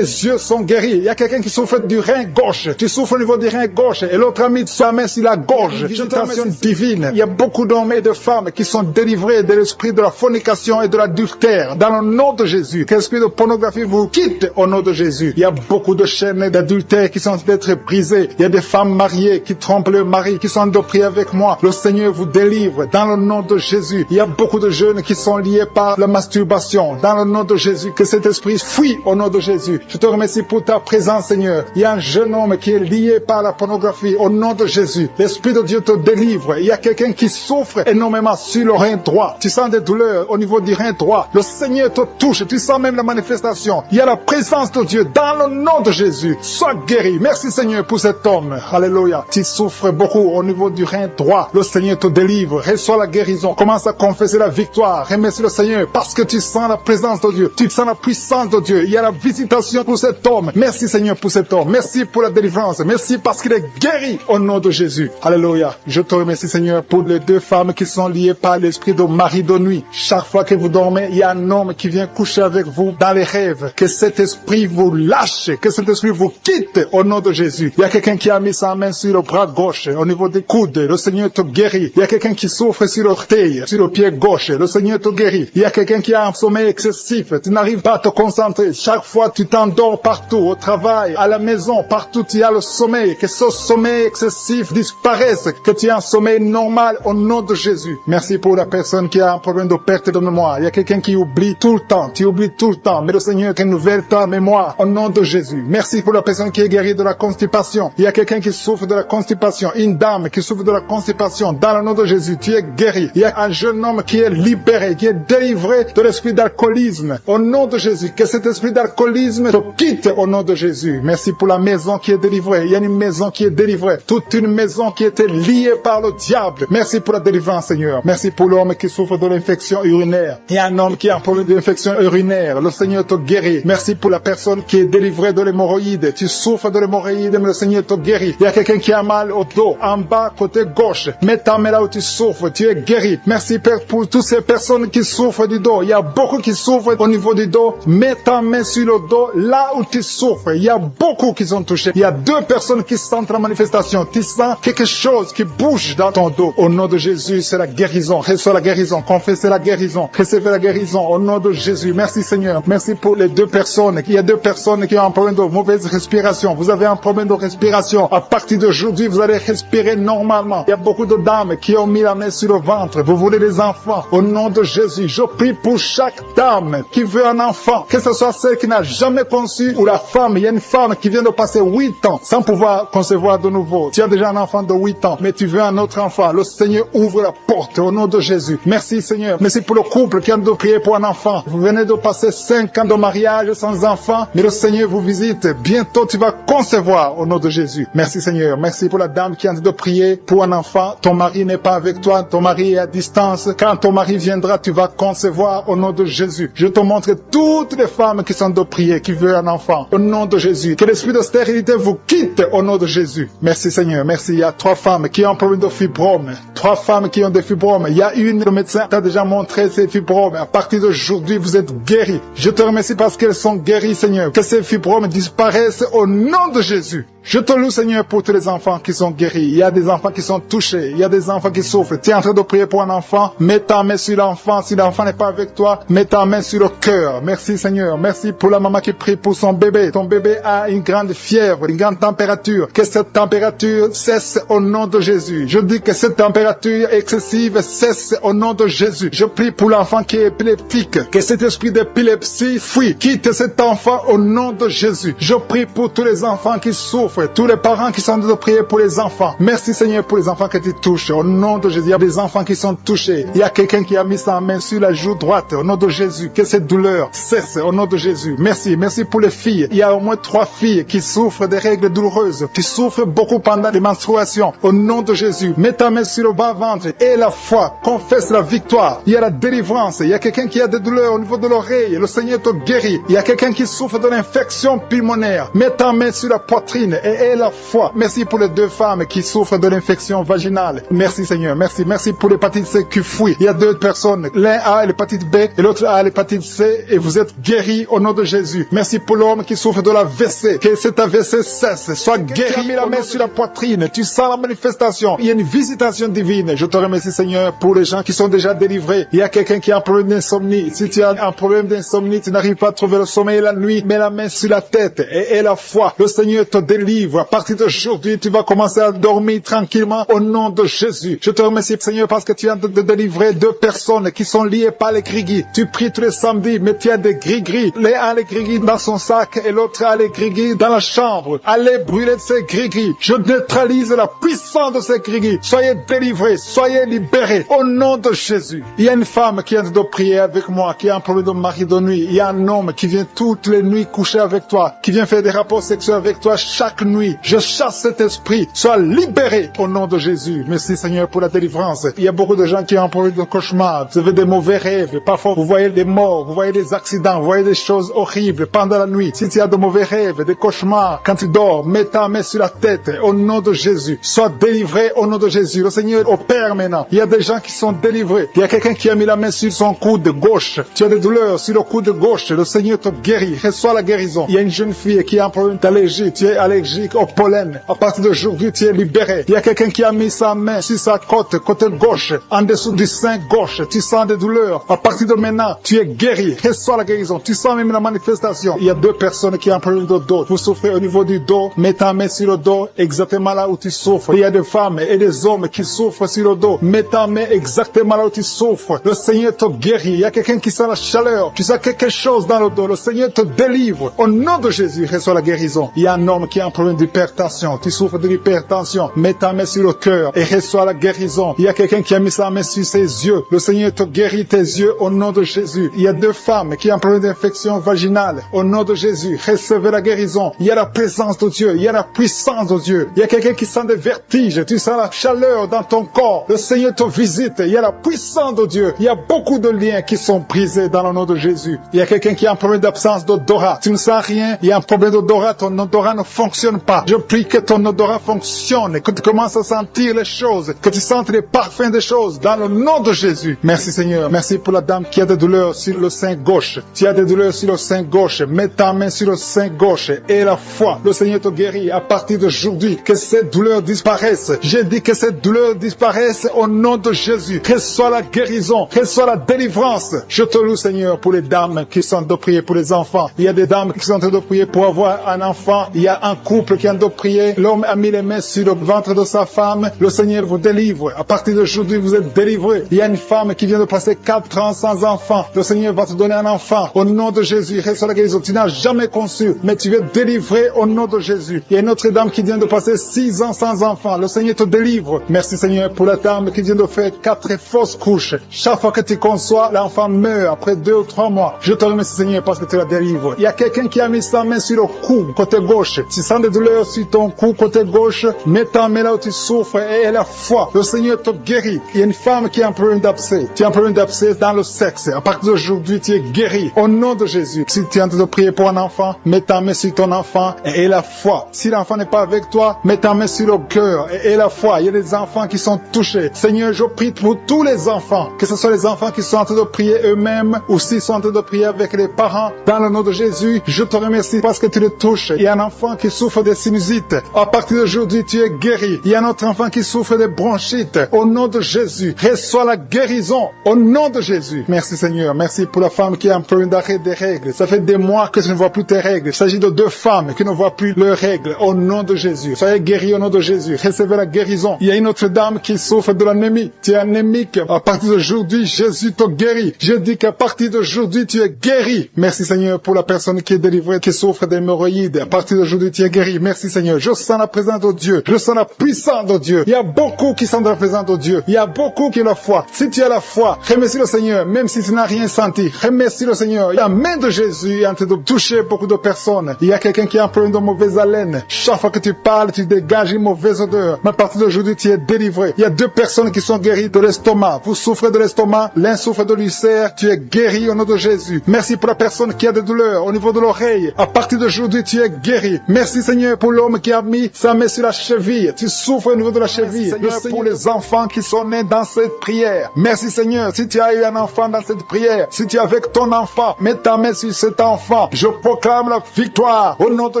yeux sont guéris. Il y a quelqu'un qui souffre du rein gauche. Tu souffres au niveau du rein gauche. Et l'autre a mis sa main sur la gorge. Visitation divine. Il y a beaucoup d'hommes et de femmes qui sont délivrés de l'esprit de la fornication et de l'adultère. Dans le nom de Jésus. Que l'esprit de pornographie vous quitte au nom de Jésus. Il y a beaucoup de chaînes d'adultère qui sont en train d'être brisées. Il y a des femmes mariées qui trompent leur mari, qui sont en train de prier avec moi. Le Seigneur vous délivre dans le nom de Jésus. Il y a beaucoup de jeunes qui sont liés par la masturbation. Dans le nom de Jésus. Que cet esprit fuit au nom de Jésus. Je te remercie pour ta présence, Seigneur. Il y a un jeune homme qui est lié par la pornographie au nom de Jésus. L'Esprit de Dieu te délivre. Il y a quelqu'un qui souffre énormément sur le rein droit. Tu sens des douleurs au niveau du rein droit. Le Seigneur te touche. Tu sens même la manifestation. Il y a la présence de Dieu dans le nom de Jésus. Sois guéri. Merci Seigneur pour cet homme. Alléluia. Tu souffres beaucoup au niveau du rein droit. Le Seigneur te délivre. Reçois la guérison. Commence à confesser la victoire. Remercie le Seigneur parce que tu sens la présence de Dieu. Tu sens la puissance de Dieu. Il y a la visitation pour cet homme. Merci Seigneur pour cet homme. Merci pour la délivrance. Merci parce qu'il est guéri au nom de Jésus. Alléluia. Je te remercie Seigneur pour les deux femmes qui sont liées par l'esprit de mari de nuit. Chaque fois que vous dormez, il y a un homme qui vient coucher avec vous dans les rêves. Que cet esprit vous lâche. Que cet esprit vous quitte au nom de Jésus. Il y a quelqu'un qui a mis sa main sur le bras gauche, au niveau des coudes. Le Seigneur te guérit. Il y a quelqu'un qui souffre sur l'orteil, sur le pied gauche. Le Seigneur te guérit. Il y a quelqu'un qui a un sommeil excessif. Tu n'arrives pas à te concentrer. Chaque fois, tu t'endors partout, au travail, à la maison, partout tu as le sommeil. Que ce sommeil excessif disparaisse. Que tu aies un sommeil normal au nom de Jésus. Merci pour la personne qui a un problème de perte de mémoire. Il y a quelqu'un qui oublie tout le temps. Tu oublies tout le temps. Mais le Seigneur renouvelle ta mémoire au nom de Jésus. Merci pour la personne qui est guérie de la constipation. Il y a quelqu'un qui souffre de la constipation. Une dame qui souffre de la constipation. Dans le nom de Jésus, tu es guéri. Il y a un jeune homme qui est libéré, qui est délivré de l'esprit d'alcoolisme. Au nom de Jésus, que cet esprit d'alcoolisme te quitte au nom de Jésus. Merci pour la maison qui est délivrée. Il y a une maison qui est délivrée. Toute une maison qui était liée par le diable. Merci pour la délivrance, Seigneur. Merci pour l'homme qui souffre de l'infection urinaire. Il y a un homme qui a un problème d'infection urinaire. Le Seigneur te guérit. Merci pour la personne qui est délivrée de l'hémorroïde. Tu souffres de l'hémorroïde, mais le Seigneur te guérit. Il y a quelqu'un qui a mal au dos, en bas, côté gauche. Mets ta main là où tu souffres. Tu es guéri. Merci, Père, pour toutes ces personnes qui souffrent niveau du dos. Il y a beaucoup qui souffrent au niveau du dos. Mets ta main sur le dos, là où tu souffres. Il y a beaucoup qui sont touchés. Il y a 2 personnes qui sentent la manifestation. Tu sens quelque chose qui bouge dans ton dos. Au nom de Jésus, c'est la guérison. Reçois la guérison. Confessez la guérison. Recevez la guérison. Au nom de Jésus. Merci Seigneur. Merci pour les 2 personnes. Il y a 2 personnes qui ont un problème de mauvaise respiration. Vous avez un problème de respiration. À partir d'aujourd'hui, vous allez respirer normalement. Il y a beaucoup de dames qui ont mis la main sur le ventre. Vous voulez des enfants. Au nom de Jésus, je prie pour chaque dame qui veut un enfant. Que ce soit celle qui n'a jamais conçu ou la femme. Il y a une femme qui vient de passer 8 ans sans pouvoir concevoir de nouveau. Tu as déjà un enfant de 8 ans, mais tu veux un autre enfant. Le Seigneur ouvre la porte au nom de Jésus. Merci Seigneur. Merci pour le couple qui a de prier pour un enfant. Vous venez de passer 5 ans de mariage sans enfant, mais le Seigneur vous visite. Bientôt tu vas concevoir au nom de Jésus. Merci Seigneur. Merci pour la dame qui a de prier pour un enfant. Ton mari n'est pas avec toi, ton mari est à distance. Quand ton mari viendra, tu vas concevoir au nom de Jésus. Je te montre toutes les femmes qui sont de prier, qui veulent un enfant. Au nom de Jésus. Que l'esprit de stérilité vous quitte au nom de Jésus. Merci Seigneur. Merci. Il y a 3 femmes qui ont un problème de fibrome. 3 femmes qui ont des fibromes. Il y a une, le médecin t'a déjà montré ces fibromes. À partir d'aujourd'hui, vous êtes guéris. Je te remercie parce qu'elles sont guéries, Seigneur. Que ces fibromes disparaissent au nom de Jésus. Je te loue, Seigneur, pour tous les enfants qui sont guéris. Il y a des enfants qui sont touchés. Il y a des enfants qui souffrent. Tu es en train de prier pour un enfant. Mets ta main sur l'enfant. Si l'enfant n'est pas avec toi, mets ta main sur le cœur. Merci, Seigneur. Merci pour la maman qui prie pour son bébé. Ton bébé a une grande fièvre, une grande température. Que cette température cesse au nom de Jésus. Je dis que cette température excessive cesse au nom de Jésus. Je prie pour l'enfant qui est épileptique. Que cet esprit d'épilepsie fuit. Quitte cet enfant au nom de Jésus. Je prie pour tous les enfants qui souffrent. Tous les parents qui sont en train de prier pour les enfants. Merci Seigneur pour les enfants que tu touches. Au nom de Jésus, il y a des enfants qui sont touchés. Il y a quelqu'un qui a mis sa main sur la joue droite. Au nom de Jésus, que cette douleur cesse au nom de Jésus. Merci. Merci pour les filles. Il y a au moins 3 filles qui souffrent des règles douloureuses. Tu souffres beaucoup pendant les menstruations. Au nom de Jésus, mets ta main sur le bas-ventre et la foi. Confesse la victoire. Il y a la délivrance. Il y a quelqu'un qui a des douleurs au niveau de l'oreille. Le Seigneur te guérit. Il y a quelqu'un qui souffre de l'infection pulmonaire. Mets ta main sur la poitrine et la foi. Merci pour les 2 femmes qui souffrent de l'infection vaginale. Merci Seigneur. Merci. Merci pour l'hépatite C qui fuit. Il y a 2 personnes. L'un a l'hépatite B et l'autre a l'hépatite C et vous êtes guéris au nom de Jésus. Merci pour l'homme qui souffre de l'AVC. Que cet AVC cesse. Sois guéri. Tu as mis la main sur la poitrine. Tu sens la manifestation. Il y a une visitation divine. Je te remercie Seigneur pour les gens qui sont déjà délivrés. Il y a quelqu'un qui a un problème d'insomnie. Si tu as un problème d'insomnie, tu n'arrives pas à trouver le sommeil la nuit, mets la main sur la tête et la foi. Le Seigneur te délivre. À partir d'aujourd'hui, tu vas commencer à dormir tranquillement au nom de Jésus. Je te remercie, Seigneur, parce que tu viens de délivrer 2 personnes qui sont liées par les gris-gris. Tu pries tous les samedis, mais tu as des gris-gris. L'un a les gris-gris dans son sac et l'autre a les gris-gris dans la chambre. Allez brûler ces gris-gris. Je neutralise la puissance de ces gris-gris. Soyez délivrés, soyez libérés au nom de Jésus. Il y a une femme qui vient de prier avec moi, qui a un problème de mari de nuit. Il y a un homme qui vient toutes les nuits coucher avec toi, qui vient faire des rapports sexuels avec toi chaque nuit. Je chasse cet esprit. Sois libéré au nom de Jésus. Merci Seigneur pour la délivrance. Il y a beaucoup de gens qui ont un problème de cauchemar. Vous avez des mauvais rêves. Parfois vous voyez des morts, vous voyez des accidents, vous voyez des choses horribles pendant la nuit. Si tu as de mauvais rêves, des cauchemars, quand tu dors, mets ta main sur la tête au nom de Jésus. Sois délivré au nom de Jésus. Le Seigneur opère maintenant. Il y a des gens qui sont délivrés. Il y a quelqu'un qui a mis la main sur son coude gauche. Tu as des douleurs sur le coude gauche. Le Seigneur te guérit. Reçois la guérison. Il y a une jeune fille qui a un problème d'allergie. Tu es allergique au pollen. À partir d'aujourd'hui, tu es libéré. Il y a quelqu'un qui a mis sa main sur sa côte, côté gauche, en dessous du sein gauche. Tu sens des douleurs. À partir de maintenant, tu es guéri. Reçois la guérison. Tu sens même la manifestation. Il y a 2 personnes qui ont un problème de dos. Vous souffrez au niveau du dos. Mets ta main sur le dos, exactement là où tu souffres. Il y a des femmes et des hommes qui souffrent sur le dos. Mets ta main exactement là où tu souffres. Le Seigneur te guérit. Il y a quelqu'un qui sent la chaleur. Tu sens quelque chose dans le dos. Le Seigneur te délivre. Au nom de Jésus, reçois la guérison. Il y a un homme qui a un problème d'hypertension. Tu souffres de l'hypertension. Mets ta main sur le cœur et reçois la guérison. Il y a quelqu'un qui a mis sa main sur ses yeux. Le Seigneur te guérit tes yeux au nom de Jésus. Il y a 2 femmes qui ont un problème d'infection vaginale. Au nom de Jésus, recevez la guérison. Il y a la présence de Dieu. Il y a la puissance de Dieu. Il y a quelqu'un qui sent des vertiges. Tu sens la chaleur dans ton corps. Le Seigneur te visite. Il y a la puissance de Dieu. Il y a beaucoup de liens qui sont brisés dans le nom de Jésus. Il y a quelqu'un qui a un problème d'absence d'odorat. Tu ne sens rien. Il y a un problème d'odorat. Ton odorat ne fonctionne pas. Je prie que ton odorat fonctionne, que tu commences à sentir les choses, que tu sentes les parfums des choses dans le nom de Jésus. Merci Seigneur. Merci merci pour la dame qui a des douleurs sur le sein gauche. Tu as des douleurs sur le sein gauche. Mets ta main sur le sein gauche et la foi. Le Seigneur te guérit à partir d'aujourd'hui. Que cette douleur disparaisse. J'ai dit que cette douleur disparaisse au nom de Jésus. Reçois la guérison. Reçois la délivrance. Je te loue, Seigneur, pour les dames qui sont en train de prier pour les enfants. Il y a des dames qui sont en train de prier pour avoir un enfant. Il y a un couple qui est en train de prier. L'homme a mis les mains sur le ventre de sa femme. Le Seigneur vous délivre. À partir d'aujourd'hui, vous êtes délivrés. Il y a une femme qui vient de passer 4 ans sans enfant. Le Seigneur va te donner un enfant. Au nom de Jésus, reçois la guérison. Tu n'as jamais conçu, mais tu es délivré au nom de Jésus. Il y a une autre dame qui vient de passer 6 ans sans enfant. Le Seigneur te délivre. Merci, Seigneur, pour la dame qui vient de faire 4 fausses couches. Chaque fois que tu conçois, l'enfant meurt après 2 ou 3 mois. Je te remercie, Seigneur, parce que tu la délivres. Il y a quelqu'un qui a mis sa main sur le cou, côté gauche. Tu sens des douleurs sur ton cou, côté gauche. Mets ta main là où tu souffres et la foi. Le Seigneur te guérit. Il y a une femme qui a un problème d'abcès. Tu as un problème d'abcès dans le sexe. À partir d'aujourd'hui, tu es guéri. Au nom de Jésus. Si tu es en train de prier pour un enfant, mets ta main sur ton enfant et la foi. Si l'enfant n'est pas avec toi, mets ta main sur le cœur et la foi. Il y a des enfants qui sont touchés. Seigneur, je prie pour tous les enfants, que ce soit les enfants qui sont en train de prier eux-mêmes ou s'ils sont en train de prier avec les parents. Dans le nom de Jésus, je te remercie parce que tu les touches. Il y a un enfant qui souffre de sinusite. À partir d'aujourd'hui, tu es guéri. Il y a un autre enfant qui souffre de bronchite. Au nom de Jésus, reçois la guérison. Au nom de Jésus. Merci, Seigneur. Merci pour la femme qui a un problème d'arrêt des règles. Ça fait des mois que tu ne vois plus tes règles. Il s'agit de 2 femmes qui ne voient plus leurs règles. Au nom de Jésus. Soyez guéris au nom de Jésus. Recevez la guérison. Il y a une autre dame qui souffre de l'anémie. Tu es anémique. À partir d'aujourd'hui, Jésus te guérit. Je dis qu'à partir d'aujourd'hui, tu es guéri. Merci, Seigneur, pour la personne qui est délivrée, qui souffre d'hémorroïdes. À partir d'aujourd'hui, tu es guéri. Merci, Seigneur. Je sens la présence de Dieu. Je sens la puissance de Dieu. Il y a beaucoup qui sont dans la présence de Dieu. Il y a beaucoup qui ont la foi. Si tu as la foi, remercie le Seigneur, même si tu n'as rien senti. Remercie le Seigneur. La main de Jésus est en train de toucher beaucoup de personnes. Il y a quelqu'un qui a un problème de mauvaise haleine. Chaque fois que tu parles, tu dégages une mauvaise odeur. Mais à partir d'aujourd'hui, tu es délivré. Il y a 2 personnes qui sont guéries de l'estomac. Vous souffrez de l'estomac, l'un souffre de l'ulcère. Tu es guéri au nom de Jésus. Merci pour la personne qui a des douleurs au niveau de l'oreille. À partir d'aujourd'hui, tu es guéri. Merci, Seigneur, pour l'homme qui a mis sa main sur la cheville. Tu souffres au niveau de la cheville. Merci, Seigneur, pour les enfants qui sont nés dans cette prière. Merci, Seigneur, si tu as eu un enfant dans cette prière, si tu es avec ton enfant, mets ta main sur cet enfant. Je proclame la victoire au nom de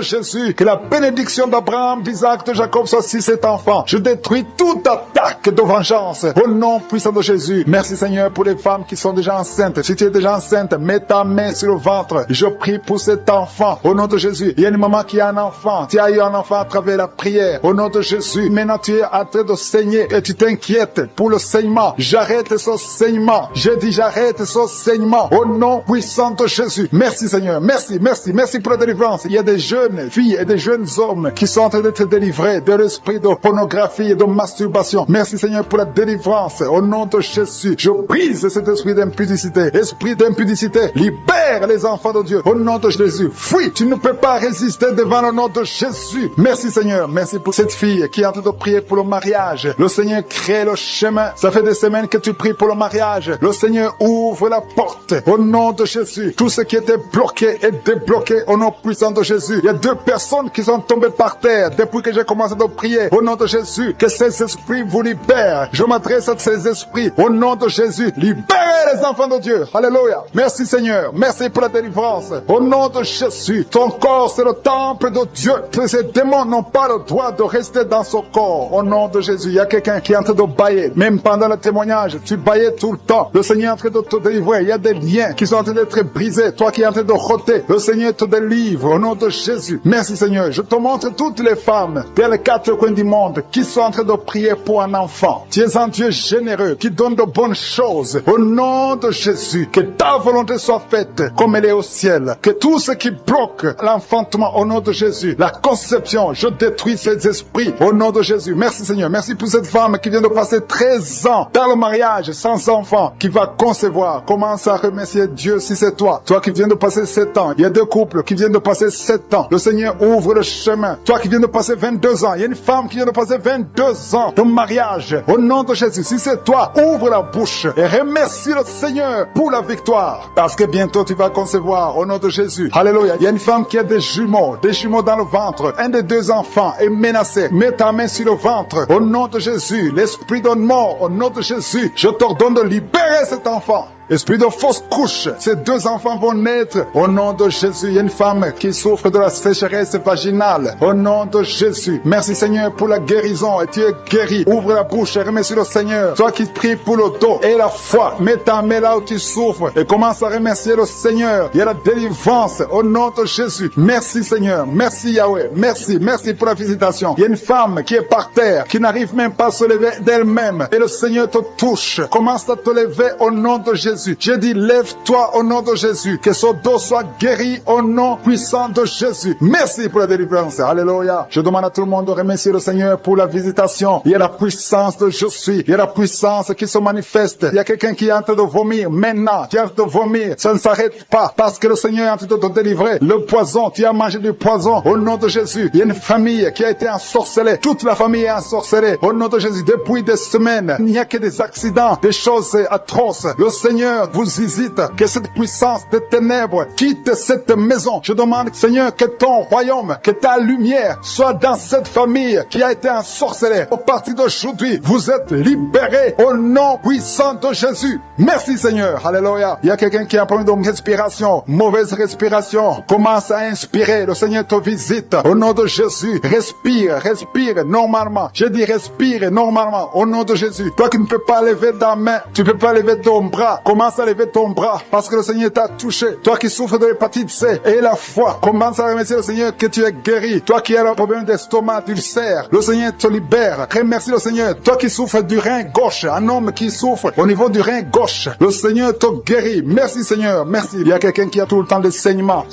Jésus. Que la bénédiction d'Abraham, d'Isaac, de Jacob soit sur cet enfant. Je détruis toute attaque de vengeance au nom puissant de Jésus. Merci, Seigneur, pour les femmes qui sont déjà enceintes. Si tu es déjà enceinte, mets ta main sur le ventre. Je prie pour cet enfant au nom de Jésus. Il y a une maman qui a un enfant. Tu as eu un enfant à travers la prière au nom de Jésus. Maintenant, tu es en train de saigner et tu t'inquiètes pour le saignement. J'arrête ce saignement. Je dis j'arrête ce saignement au nom puissant de Jésus. Merci, Seigneur. Merci, merci, merci pour la délivrance. Il y a des jeunes filles et des jeunes hommes qui sont en train d'être délivrés de l'esprit de pornographie et de masturbation. Merci, Seigneur, pour la délivrance au nom de Jésus. Je brise cet esprit d'impudicité. Esprit d'impudicité, libère les enfants de Dieu au nom de Jésus. Fuis, tu ne peux pas résister devant le nom de Jésus. Merci, Seigneur. Merci pour cette fille qui est en train de prier pour le mariage. Le Seigneur crée le chemin. Ça fait des semaines que tu pries pour le mariage. Le Seigneur ouvre la porte au nom de Jésus. Tout ce qui était bloqué est débloqué au nom puissant de Jésus. Il y a 2 personnes qui sont tombées par terre depuis que j'ai commencé à prier au nom de Jésus. Que ces esprits vous libèrent. Je m'adresse à ces esprits au nom de Jésus. Libérez les enfants de Dieu. Alléluia. Merci, Seigneur. Merci pour la délivrance. Au nom de Jésus. Ton corps, c'est le temple de Dieu. Ces démons n'ont pas le droit de rester dans son corps. Au nom de Jésus. Il y a quelqu'un qui est en train de bailler. Même pendant le témoignage, tu baillais tout le temps. Le Seigneur est en train de te délivrer. Il y a des liens qui sont en train d'être brisés. Toi qui es en train de rôter, le Seigneur te délivre au nom de Jésus. Merci, Seigneur. Je te montre toutes les femmes dans les 4 coins du monde qui sont en train de prier pour un enfant. Tu es un Dieu généreux qui donne de bonnes choses. Au nom de Jésus, que ta volonté soit faite comme elle est au ciel. Que tout ce qui bloque l'enfantement au nom de Jésus, la conception, je détruis ces esprits au nom de Jésus. Merci, Seigneur. Merci pour cette femme qui vient de passer 13 ans dans le mariage sans enfant, qui va concevoir. Commence à remercier Dieu si c'est toi. Toi qui viens de passer 7 ans. Il y a 2 couples qui viennent de passer 7 ans. Le Seigneur ouvre le chemin. Toi qui viens de passer 22 ans. Il y a une femme qui vient de passer 22 ans de mariage. Au nom de Jésus, si c'est toi, ouvre la bouche et remercie le Seigneur pour la victoire. Parce que bientôt tu vas concevoir au nom de Jésus. Alléluia. Il y a une femme qui a des jumeaux dans le ventre. Un des 2 enfants est menacé. Mets ta main sur le ventre. Au nom de Jésus, l'esprit de mort, au nom de Jésus, je t'ordonne de libérer cet enfant. Esprit de fausse couche, ces 2 enfants vont naître au nom de Jésus. Il y a une femme qui souffre de la sécheresse vaginale. Au nom de Jésus. Merci Seigneur pour la guérison. Et tu es guéri. Ouvre la bouche et remercie le Seigneur. Toi qui pries pour le dos et la foi, mets ta main là où tu souffres et commence à remercier le Seigneur. Il y a la délivrance au nom de Jésus. Merci Seigneur. Merci Yahweh. Merci. Merci pour la visitation. Il y a une femme qui est par terre, qui n'arrive même pas à se lever d'elle-même. Et le Seigneur te touche. Commence à te lever au nom de Jésus. J'ai dit, lève-toi au nom de Jésus. Que son dos soit guéri au nom puissant de Jésus. Merci pour la délivrance. Alléluia. Je demande à tout le monde de remercier le Seigneur pour la visitation. Il y a la puissance de je suis. Il y a la puissance qui se manifeste. Il y a quelqu'un qui est en train de vomir maintenant. Qui est en train de vomir. Ça ne s'arrête pas parce que le Seigneur est en train de te délivrer. Le poison, tu as mangé du poison au nom de Jésus. Il y a une famille qui a été ensorcelée. Toute la famille est ensorcelée au nom de Jésus. Depuis des semaines, il n'y a que des accidents, des choses atroces. Le Seigneur vous visite. Que cette puissance de ténèbres quitte cette maison. Je demande, Seigneur, que ton royaume, que ta lumière soit dans cette famille qui a été ensorcelée. Au partir d'aujourd'hui, vous êtes libérés au nom puissant de Jésus. Merci Seigneur. Alléluia. Il y a quelqu'un qui a un problème de respiration, mauvaise respiration. Commence à inspirer. Le Seigneur te visite au nom de Jésus. Respire, respire normalement. Je dis respire normalement au nom de Jésus. Toi qui ne peux pas lever ta main, tu ne peux pas lever ton bras. Commence à lever ton bras parce que le Seigneur t'a touché. Toi qui souffres de l'hépatite C et la foi, commence à remercier le Seigneur que tu es guéri. Toi qui as un problème d'estomac, d'ulcère, le Seigneur te libère. Remercie le Seigneur. Toi qui souffres du rein gauche, un homme qui souffre au niveau du rein gauche, le Seigneur te guérit. Merci Seigneur, merci. Il y a quelqu'un qui a tout le temps des saignements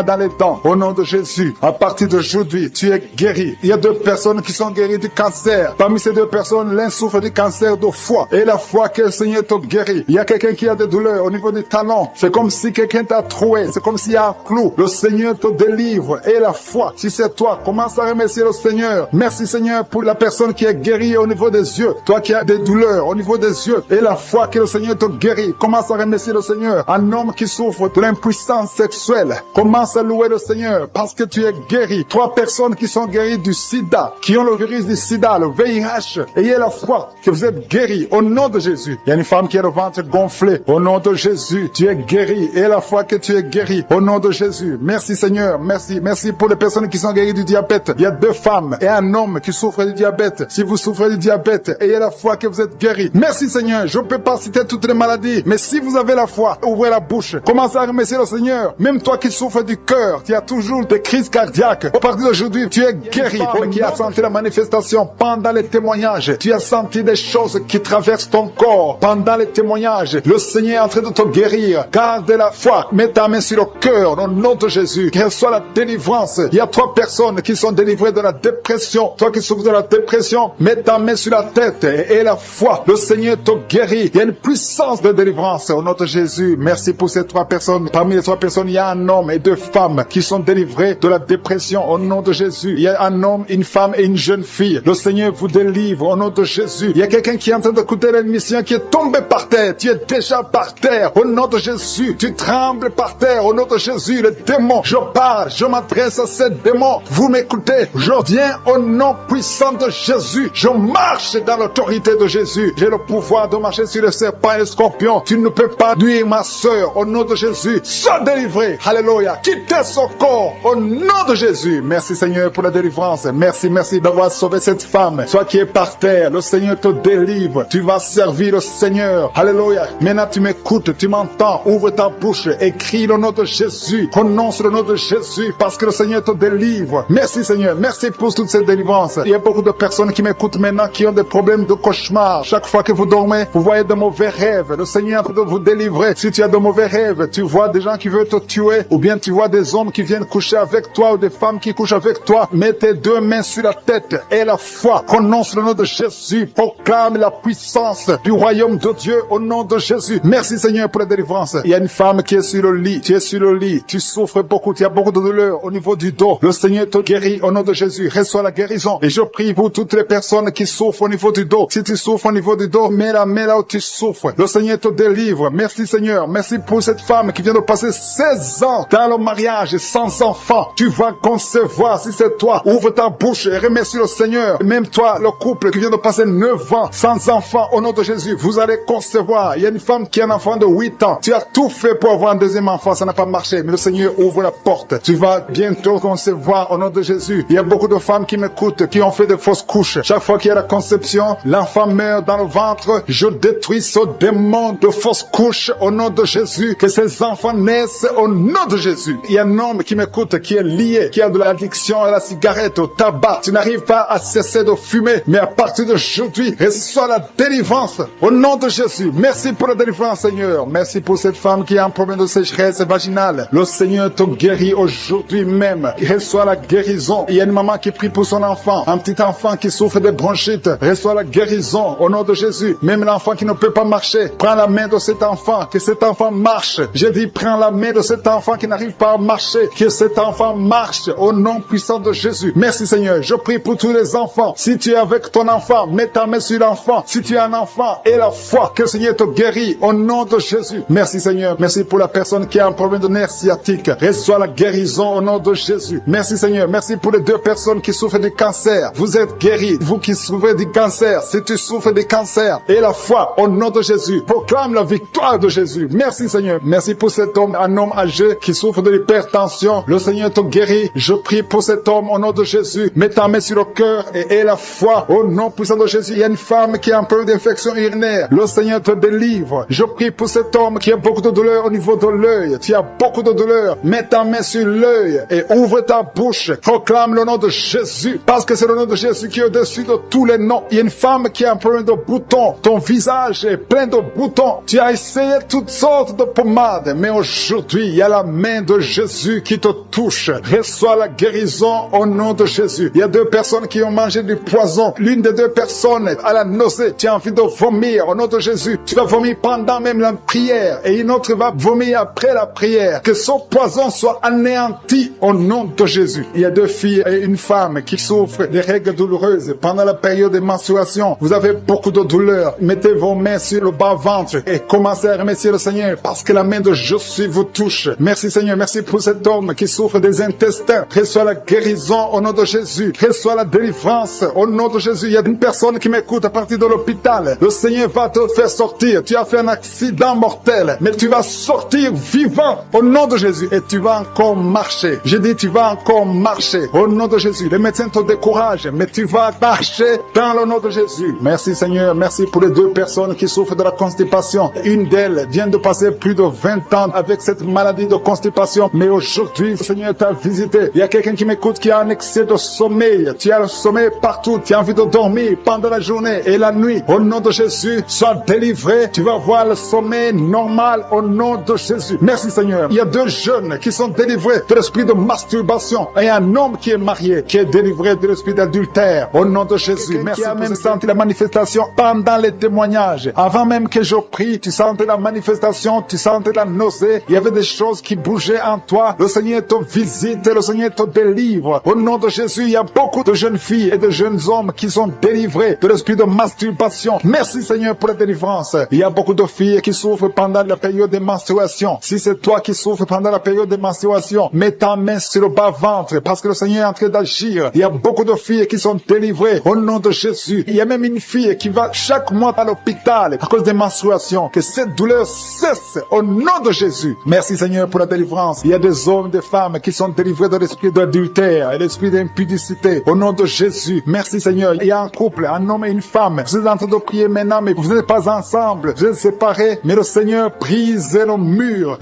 dans les dents. Au nom de Jésus, à partir d'aujourd'hui, tu es guéri. Il y a 2 personnes qui sont guéries du cancer. Parmi ces 2 personnes, l'un souffre du cancer de foie. Et la foi que le Seigneur te guérit. Il y a quelqu'un qui a des douleurs au niveau des talons. C'est comme si quelqu'un t'a troué. C'est comme s'il y a un clou. Le Seigneur te délivre. Et la foi, si c'est toi, commence à remercier le Seigneur. Merci Seigneur pour la personne qui est guérie au niveau des yeux. Toi qui as des douleurs au niveau des yeux. Et la foi que le Seigneur te guérit. Commence à remercier le Seigneur. Un homme qui souffre de l'impuissance sexuelle. Commence à louer le Seigneur parce que tu es guéri. 3 personnes qui sont guéries du sida, qui ont le virus du sida, le VIH. Ayez la foi que vous êtes guéris au nom de Jésus. Il y a une femme qui a le ventre gonflé. Au nom de Jésus, tu es guéri. Et la foi que tu es guéri au nom de Jésus. Merci Seigneur, merci. Merci pour les personnes qui sont guéries du diabète. Il y a 2 femmes et un homme qui souffrent du diabète. Si vous souffrez du diabète, ayez la foi que vous êtes guéris. Merci Seigneur. Je ne peux pas citer toutes les maladies, mais si vous avez la foi, ouvrez la bouche. Commencez à remercier le Seigneur. Même toi qui souffres du cœur, tu as toujours des crises cardiaques. Au partir d'aujourd'hui, tu es guéri. Toi qui as senti la manifestation pendant les témoignages, tu as senti des choses qui traversent ton corps pendant les témoignages. Le Seigneur est en train de te guérir. Garde la foi. Mets ta main sur le cœur au nom de Jésus. Reçois la délivrance. Il y a 3 personnes qui sont délivrées de la dépression. Toi qui souffres de la dépression, mets ta main sur la tête et la foi. Le Seigneur te guérit. Il y a une puissance de délivrance au nom de Jésus. Merci pour ces 3 personnes. Parmi les 3 personnes, il y a un homme et 2 femmes qui sont délivrés de la dépression au nom de Jésus. Il y a un homme, une femme et une jeune fille. Le Seigneur vous délivre au nom de Jésus. Il y a quelqu'un qui est en train d'écouter l'émission qui est tombé par terre. Tu es déjà par terre au nom de Jésus. Tu trembles par terre au nom de Jésus. Les démons, je parle, je m'adresse à ces démons. Vous m'écoutez, je viens au nom puissant de Jésus. Je marche dans l'autorité de Jésus. J'ai le pouvoir de marcher sur les serpents et les scorpions. Tu ne peux pas nuire ma soeur au nom de Jésus. Sois délivré. Alléluia. Quittez son corps au nom de Jésus. Merci Seigneur pour la délivrance. Merci, merci d'avoir sauvé cette femme. Toi qui es par terre, le Seigneur te délivre. Tu vas servir le Seigneur. Alléluia. Maintenant tu m'écoutes, tu m'entends. Ouvre ta bouche et crie le nom de Jésus. Prononce le nom de Jésus parce que le Seigneur te délivre. Merci Seigneur. Merci pour toute cette délivrance. Il y a beaucoup de personnes qui m'écoutent maintenant qui ont des problèmes de cauchemar. Chaque fois que vous dormez, vous voyez de mauvais rêves. Le Seigneur est en train de vous délivrer. Si tu as de mauvais rêves, tu vois des gens qui veulent te tuer ou bien tu vois des hommes qui viennent coucher avec toi ou des femmes qui couchent avec toi. Mets tes 2 mains sur la tête et la foi. Prononce le nom de Jésus. Proclame la puissance du royaume de Dieu au nom de Jésus. Merci Seigneur pour la délivrance. Il y a une femme qui est sur le lit. Tu es sur le lit. Tu souffres beaucoup. Tu as beaucoup de douleur au niveau du dos. Le Seigneur te guérit au nom de Jésus. Reçois la guérison. Et je prie pour toutes les personnes qui souffrent au niveau du dos. Si tu souffres au niveau du dos, mets la main là où tu souffres. Le Seigneur te délivre. Merci Seigneur. Merci pour cette femme qui vient de passer 16 ans dans le mariage sans enfant. Tu vas concevoir si c'est toi. Ouvre ta bouche et remercie le Seigneur. Même toi, le couple qui vient de passer 9 ans sans enfant, au nom de Jésus, vous allez concevoir. Il y a une femme femme qui a un enfant de 8 ans. Tu as tout fait pour avoir un deuxième enfant, ça n'a pas marché. Mais le Seigneur ouvre la porte. Tu vas bientôt concevoir au nom de Jésus. Il y a beaucoup de femmes qui m'écoutent, qui ont fait de fausses couches. Chaque fois qu'il y a la conception, l'enfant meurt dans le ventre. Je détruis ce démon de fausses couches au nom de Jésus. Que ces enfants naissent au nom de Jésus. Il y a un homme qui m'écoute, qui est lié, qui a de l'addiction à la cigarette, au tabac. Tu n'arrives pas à cesser de fumer, mais à partir d'aujourd'hui, reçois la délivrance au nom de Jésus. Merci pour la délivrance, Seigneur. Merci pour cette femme qui a un problème de sécheresse vaginale. Le Seigneur te guérit aujourd'hui même. Reçois la guérison. Il y a une maman qui prie pour son enfant, un petit enfant qui souffre de bronchite. Reçois la guérison au nom de Jésus. Même l'enfant qui ne peut pas marcher, prends la main de cet enfant, que cet enfant marche. Je dis, prends la main de cet enfant qui n'arrive pas à marcher, que cet enfant marche au nom puissant de Jésus. Merci Seigneur. Je prie pour tous les enfants. Si tu es avec ton enfant, mets ta main sur l'enfant. Si tu as un enfant, aie la foi que le Seigneur te guérit au nom de Jésus. Merci Seigneur. Merci pour la personne qui a un problème de nerf sciatique. Reçois la guérison au nom de Jésus. Merci Seigneur. Merci pour les 2 personnes qui souffrent du cancer. Vous êtes guéris. Vous qui souffrez du cancer, si tu souffres du cancer, aie la foi au nom de Jésus. Proclame la victoire de Jésus. Merci Seigneur. Merci pour cet homme, un homme âgé qui souffre de l'hypertension. Le Seigneur te guérit. Je prie pour cet homme au nom de Jésus. Mets ta main sur le cœur et aie la foi au nom puissant de Jésus. Il y a une femme qui a un problème d'infection urinaire. Le Seigneur te délivre. Je prie pour cet homme qui a beaucoup de douleur au niveau de l'œil. Tu as beaucoup de douleur. Mets ta main sur l'œil et ouvre ta bouche. Proclame le nom de Jésus. Parce que c'est le nom de Jésus qui est au-dessus de tous les noms. Il y a une femme qui a un problème de boutons. Ton visage est plein de boutons. Tu as essayé toutes sortes de pommades. Mais aujourd'hui, il y a la main de Jésus qui te touche. Reçois la guérison au nom de Jésus. Il y a 2 personnes qui ont mangé du poison. L'une des 2 personnes a la nausée. Tu as envie de vomir au nom de Jésus. Tu vas vomir pendant même la prière. Et une autre va vomir après la prière. Que son poison soit anéanti au nom de Jésus. Il y a 2 filles et une femme qui souffrent des règles douloureuses pendant la période de menstruation. Vous avez beaucoup de douleur. Mettez vos mains sur le bas-ventre et commencez à remercier le Seigneur parce que la main de Jésus vous touche. Merci Seigneur. Merci pour cet homme qui souffre des intestins. Reçois la guérison au nom de Jésus. Reçois la délivrance au nom de Jésus. Il y a une personne qui m'écoute à partir de l'hôpital. Le Seigneur va te faire sortir. Tu as fait un accident mortel, mais tu vas sortir vivant au nom de Jésus et tu vas encore marcher. Je dis tu vas encore marcher au nom de Jésus. Les médecins te découragent, mais tu vas marcher dans le nom de Jésus. Merci Seigneur. Merci pour les 2 personnes qui souffrent de la constipation. Une d'elles vient de passer plus de 20 ans avec cette maladie de constipation, mais aujourd'hui le Seigneur t'a visité. Il y a quelqu'un qui m'écoute qui a un excès de sommeil. Tu as le sommeil partout. Tu as envie de dormir pendant la journée et la nuit. Au nom de Jésus, sois délivré. Tu vas voir le sommeil normal au nom de Jésus. Merci Seigneur. Il y a 2 jeunes qui sont délivrés de l'esprit de masturbation et un homme qui est marié qui est délivré de l'esprit d'adultère au nom de Jésus. Merci. Qui a même senti la manifestation pendant les témoignages. Avant même que je prie, tu sentais la manifestation, tu sentais la nausée. Il y avait des choses qui bougeaient en toi. Le Seigneur te visite, le Seigneur te délivre. Au nom de Jésus, il y a beaucoup de jeunes filles et de jeunes hommes qui sont délivrés de l'esprit de masturbation. Merci Seigneur pour la délivrance. Il y a beaucoup de filles qui souffrent pendant la période de menstruation. Si c'est toi qui souffres pendant la période de menstruation, mets ta main sur le bas-ventre parce que le Seigneur est en train d'agir. Il y a beaucoup de filles qui sont délivrées au nom de Jésus. Il y a même une fille qui va chaque mois à l'hôpital à cause des menstruations. Que cette douleur cesse au nom de Jésus. Merci Seigneur pour la délivrance. Il y a des hommes et des femmes qui sont délivrés de l'esprit d'adultère et l'esprit d'impudicité au nom de Jésus. Merci Seigneur. Il y a un couple, un homme et une femme. Vous êtes en train de prier maintenant, mais vous n'êtes pas ensemble. Vous êtes séparés, mais le Seigneur brise le mur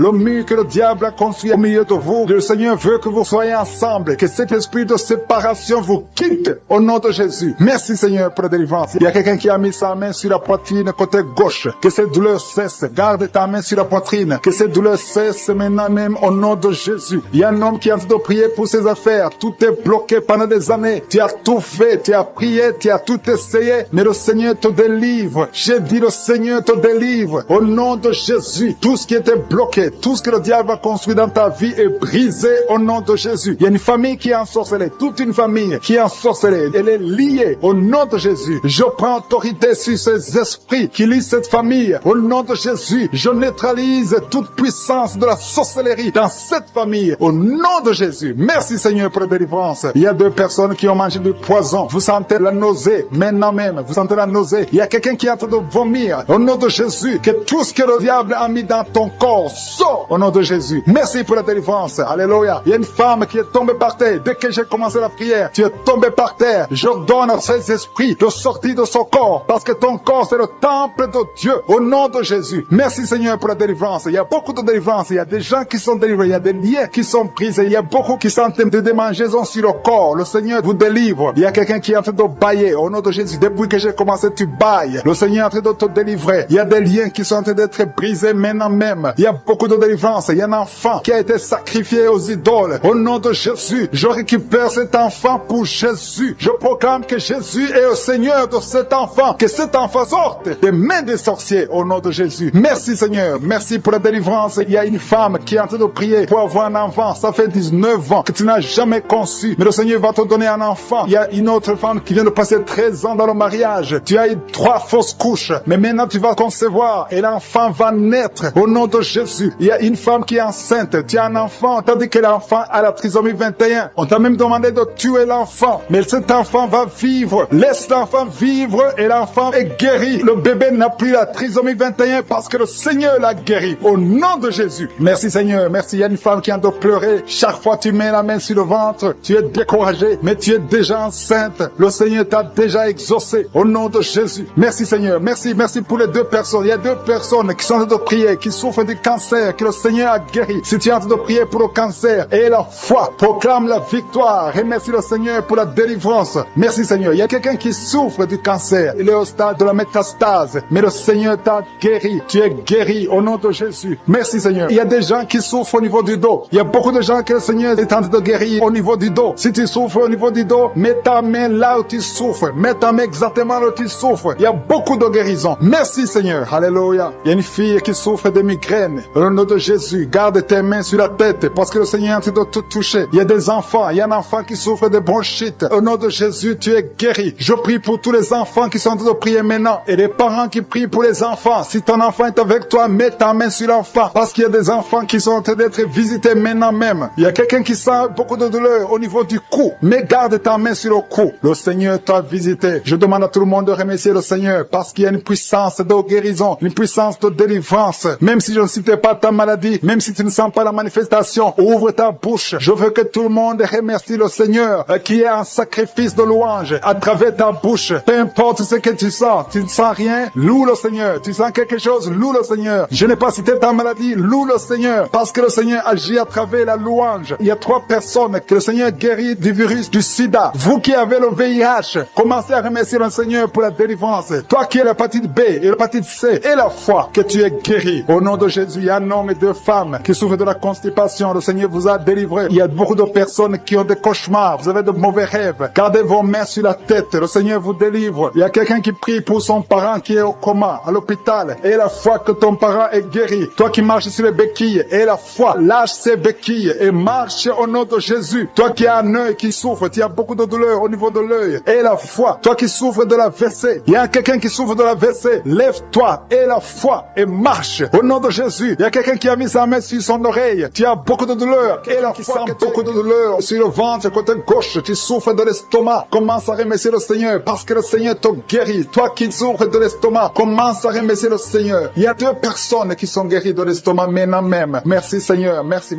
que le diable a construit au milieu de vous. Le Seigneur veut que vous soyez ensemble, que cet esprit de séparation vous quitte au nom de Jésus. Merci Seigneur pour la délivrance. Il y a quelqu'un qui a mis sa main sur la poitrine côté gauche. Que cette douleur cesse. Garde ta main sur la poitrine. Que cette douleur cesse maintenant même au nom de Jésus. Il y a un homme qui est en train de prier pour ses affaires. Tout est bloqué pendant des années. Tu as tout fait, tu as prié, tu as tout essayé, mais le Seigneur te délivre. J'ai dit le Seigneur te délivre. Au nom de Jésus, tout ce qui était bloqué, tout ce que le diable a construit dans ta vie est brisé au nom de Jésus. Il y a une famille qui est ensorcelée, toute une famille qui est ensorcelée. Elle est liée au nom de Jésus. Je prends autorité sur ces esprits qui lient cette famille. Au nom de Jésus, je neutralise toute puissance de la sorcellerie dans cette famille. Au nom de Jésus. Merci Seigneur pour la délivrance. Il y a 2 personnes qui ont mangé du poison. Vous sentez la nausée maintenant même. Vous sentez la nausée. Il y a quelqu'un qui est en train de vomir. Au nom de Jésus, Jésus, que tout ce que le diable a mis dans ton corps sort au nom de Jésus. Merci pour la délivrance. Alléluia. Il y a une femme qui est tombée par terre. Dès que j'ai commencé la prière, tu es tombé par terre. J'ordonne à ces esprits de sortir de son corps, parce que ton corps c'est le temple de Dieu, au nom de Jésus. Merci Seigneur pour la délivrance. Il y a beaucoup de délivrance. Il y a des gens qui sont délivrés. Il y a des liens qui sont brisés. Il y a beaucoup qui sont en train de démangeaisons sur le corps. Le Seigneur vous délivre. Il y a quelqu'un qui est en train de bailler au nom de Jésus. Depuis que j'ai commencé, tu bailles. Le Seigneur est en train de te délivrer. Il y a des liens qui sont en train d'être brisés maintenant même. Il y a beaucoup de délivrance. Il y a un enfant qui a été sacrifié aux idoles. Au nom de Jésus, je récupère cet enfant pour Jésus. Je proclame que Jésus est le Seigneur de cet enfant. Que cet enfant sorte des mains des sorciers au nom de Jésus. Merci Seigneur. Merci pour la délivrance. Il y a une femme qui est en train de prier pour avoir un enfant. Ça fait 19 ans que tu n'as jamais conçu. Mais le Seigneur va te donner un enfant. Il y a une autre femme qui vient de passer 13 ans dans le mariage. Tu as eu 3 fausses couches. Mais maintenant tu vas concevoir et l'enfant va naître au nom de Jésus. Il y a une femme qui est enceinte. Tu as un enfant. Tandis que l'enfant a la trisomie 21. On t'a même demandé de tuer l'enfant. Mais cet enfant va vivre. Laisse l'enfant vivre et l'enfant est guéri. Le bébé n'a plus la trisomie 21 parce que le Seigneur l'a guéri. Au nom de Jésus. Merci Seigneur. Merci. Il y a une femme qui a de pleurer. Chaque fois tu mets la main sur le ventre, tu es découragé, mais tu es déjà enceinte. Le Seigneur t'a déjà exaucé. Au nom de Jésus. Merci Seigneur. Merci. Merci pour les 2 personnes. Il y a 2 personnes qui sont en train de prier, qui souffrent du cancer, que le Seigneur a guéri. Si tu es en train de prier pour le cancer et la foi, proclame la victoire. Remercie le Seigneur pour la délivrance. Merci Seigneur. Il y a quelqu'un qui souffre du cancer. Il est au stade de la métastase. Mais le Seigneur t'a guéri. Tu es guéri au nom de Jésus. Merci Seigneur. Il y a des gens qui souffrent au niveau du dos. Il y a beaucoup de gens que le Seigneur est en train de guérir au niveau du dos. Si tu souffres au niveau du dos, mets ta main là où tu souffres. Mets ta main exactement là où tu souffres. Il y a beaucoup de guérisons. Merci Seigneur. Alléluia. Il y a une fille qui souffre de migraines. Au nom de Jésus, garde tes mains sur la tête parce que le Seigneur est en train de te toucher. Il y a des enfants. Il y a un enfant qui souffre de bronchite. Au nom de Jésus, tu es guéri. Je prie pour tous les enfants qui sont en train de prier maintenant et les parents qui prient pour les enfants. Si ton enfant est avec toi, mets ta main sur l'enfant parce qu'il y a des enfants qui sont en train d'être visités maintenant même. Il y a quelqu'un qui sent beaucoup de douleur au niveau du cou. Mais garde ta main sur le cou. Le Seigneur t'a visité. Je demande à tout le monde de remercier le Seigneur parce qu'il y a une puissance de guérison, une puissance de délivrance. Même si je ne citais pas ta maladie, même si tu ne sens pas la manifestation, ouvre ta bouche. Je veux que tout le monde remercie le Seigneur qui est un sacrifice de louange à travers ta bouche. Peu importe ce que tu ne sens rien, loue le Seigneur. Tu sens quelque chose, loue le Seigneur. Je n'ai pas cité ta maladie, loue le Seigneur parce que le Seigneur agit à travers la louange. Il y a 3 personnes que le Seigneur guérit du virus du sida. Vous qui avez le VIH, commencez à remercier le Seigneur pour la délivrance. Toi qui as l'hépatite B et l'hépatite C et la foi, que tu es guéri. Au nom de Jésus, il y a un homme et 2 femmes qui souffrent de la constipation. Le Seigneur vous a délivré. Il y a beaucoup de personnes qui ont des cauchemars. Vous avez de mauvais rêves. Gardez vos mains sur la tête. Le Seigneur vous délivre. Il y a quelqu'un qui prie pour son parent qui est au coma, à l'hôpital. Et la foi que ton parent est guéri. Toi qui marches sur les béquilles, et la foi, lâche ces béquilles et marche au nom de Jésus. Toi qui as un œil qui souffre, tu as beaucoup de douleur au niveau de l'œil. Et la foi, toi qui souffres de la WC, il y a quelqu'un qui souffre de la WC, lève-toi et la foi et marche au nom de Jésus. Il y a quelqu'un qui a mis sa main sur son oreille, tu as beaucoup de douleur et la foi, beaucoup de douleur sur le ventre, côté gauche, tu souffres de l'estomac. Commence à remercier le Seigneur parce que le Seigneur te guérit. Toi qui souffres de l'estomac, commence à remercier le Seigneur. Il y a 2 personnes qui sont guéries de l'estomac maintenant même. Merci Seigneur, merci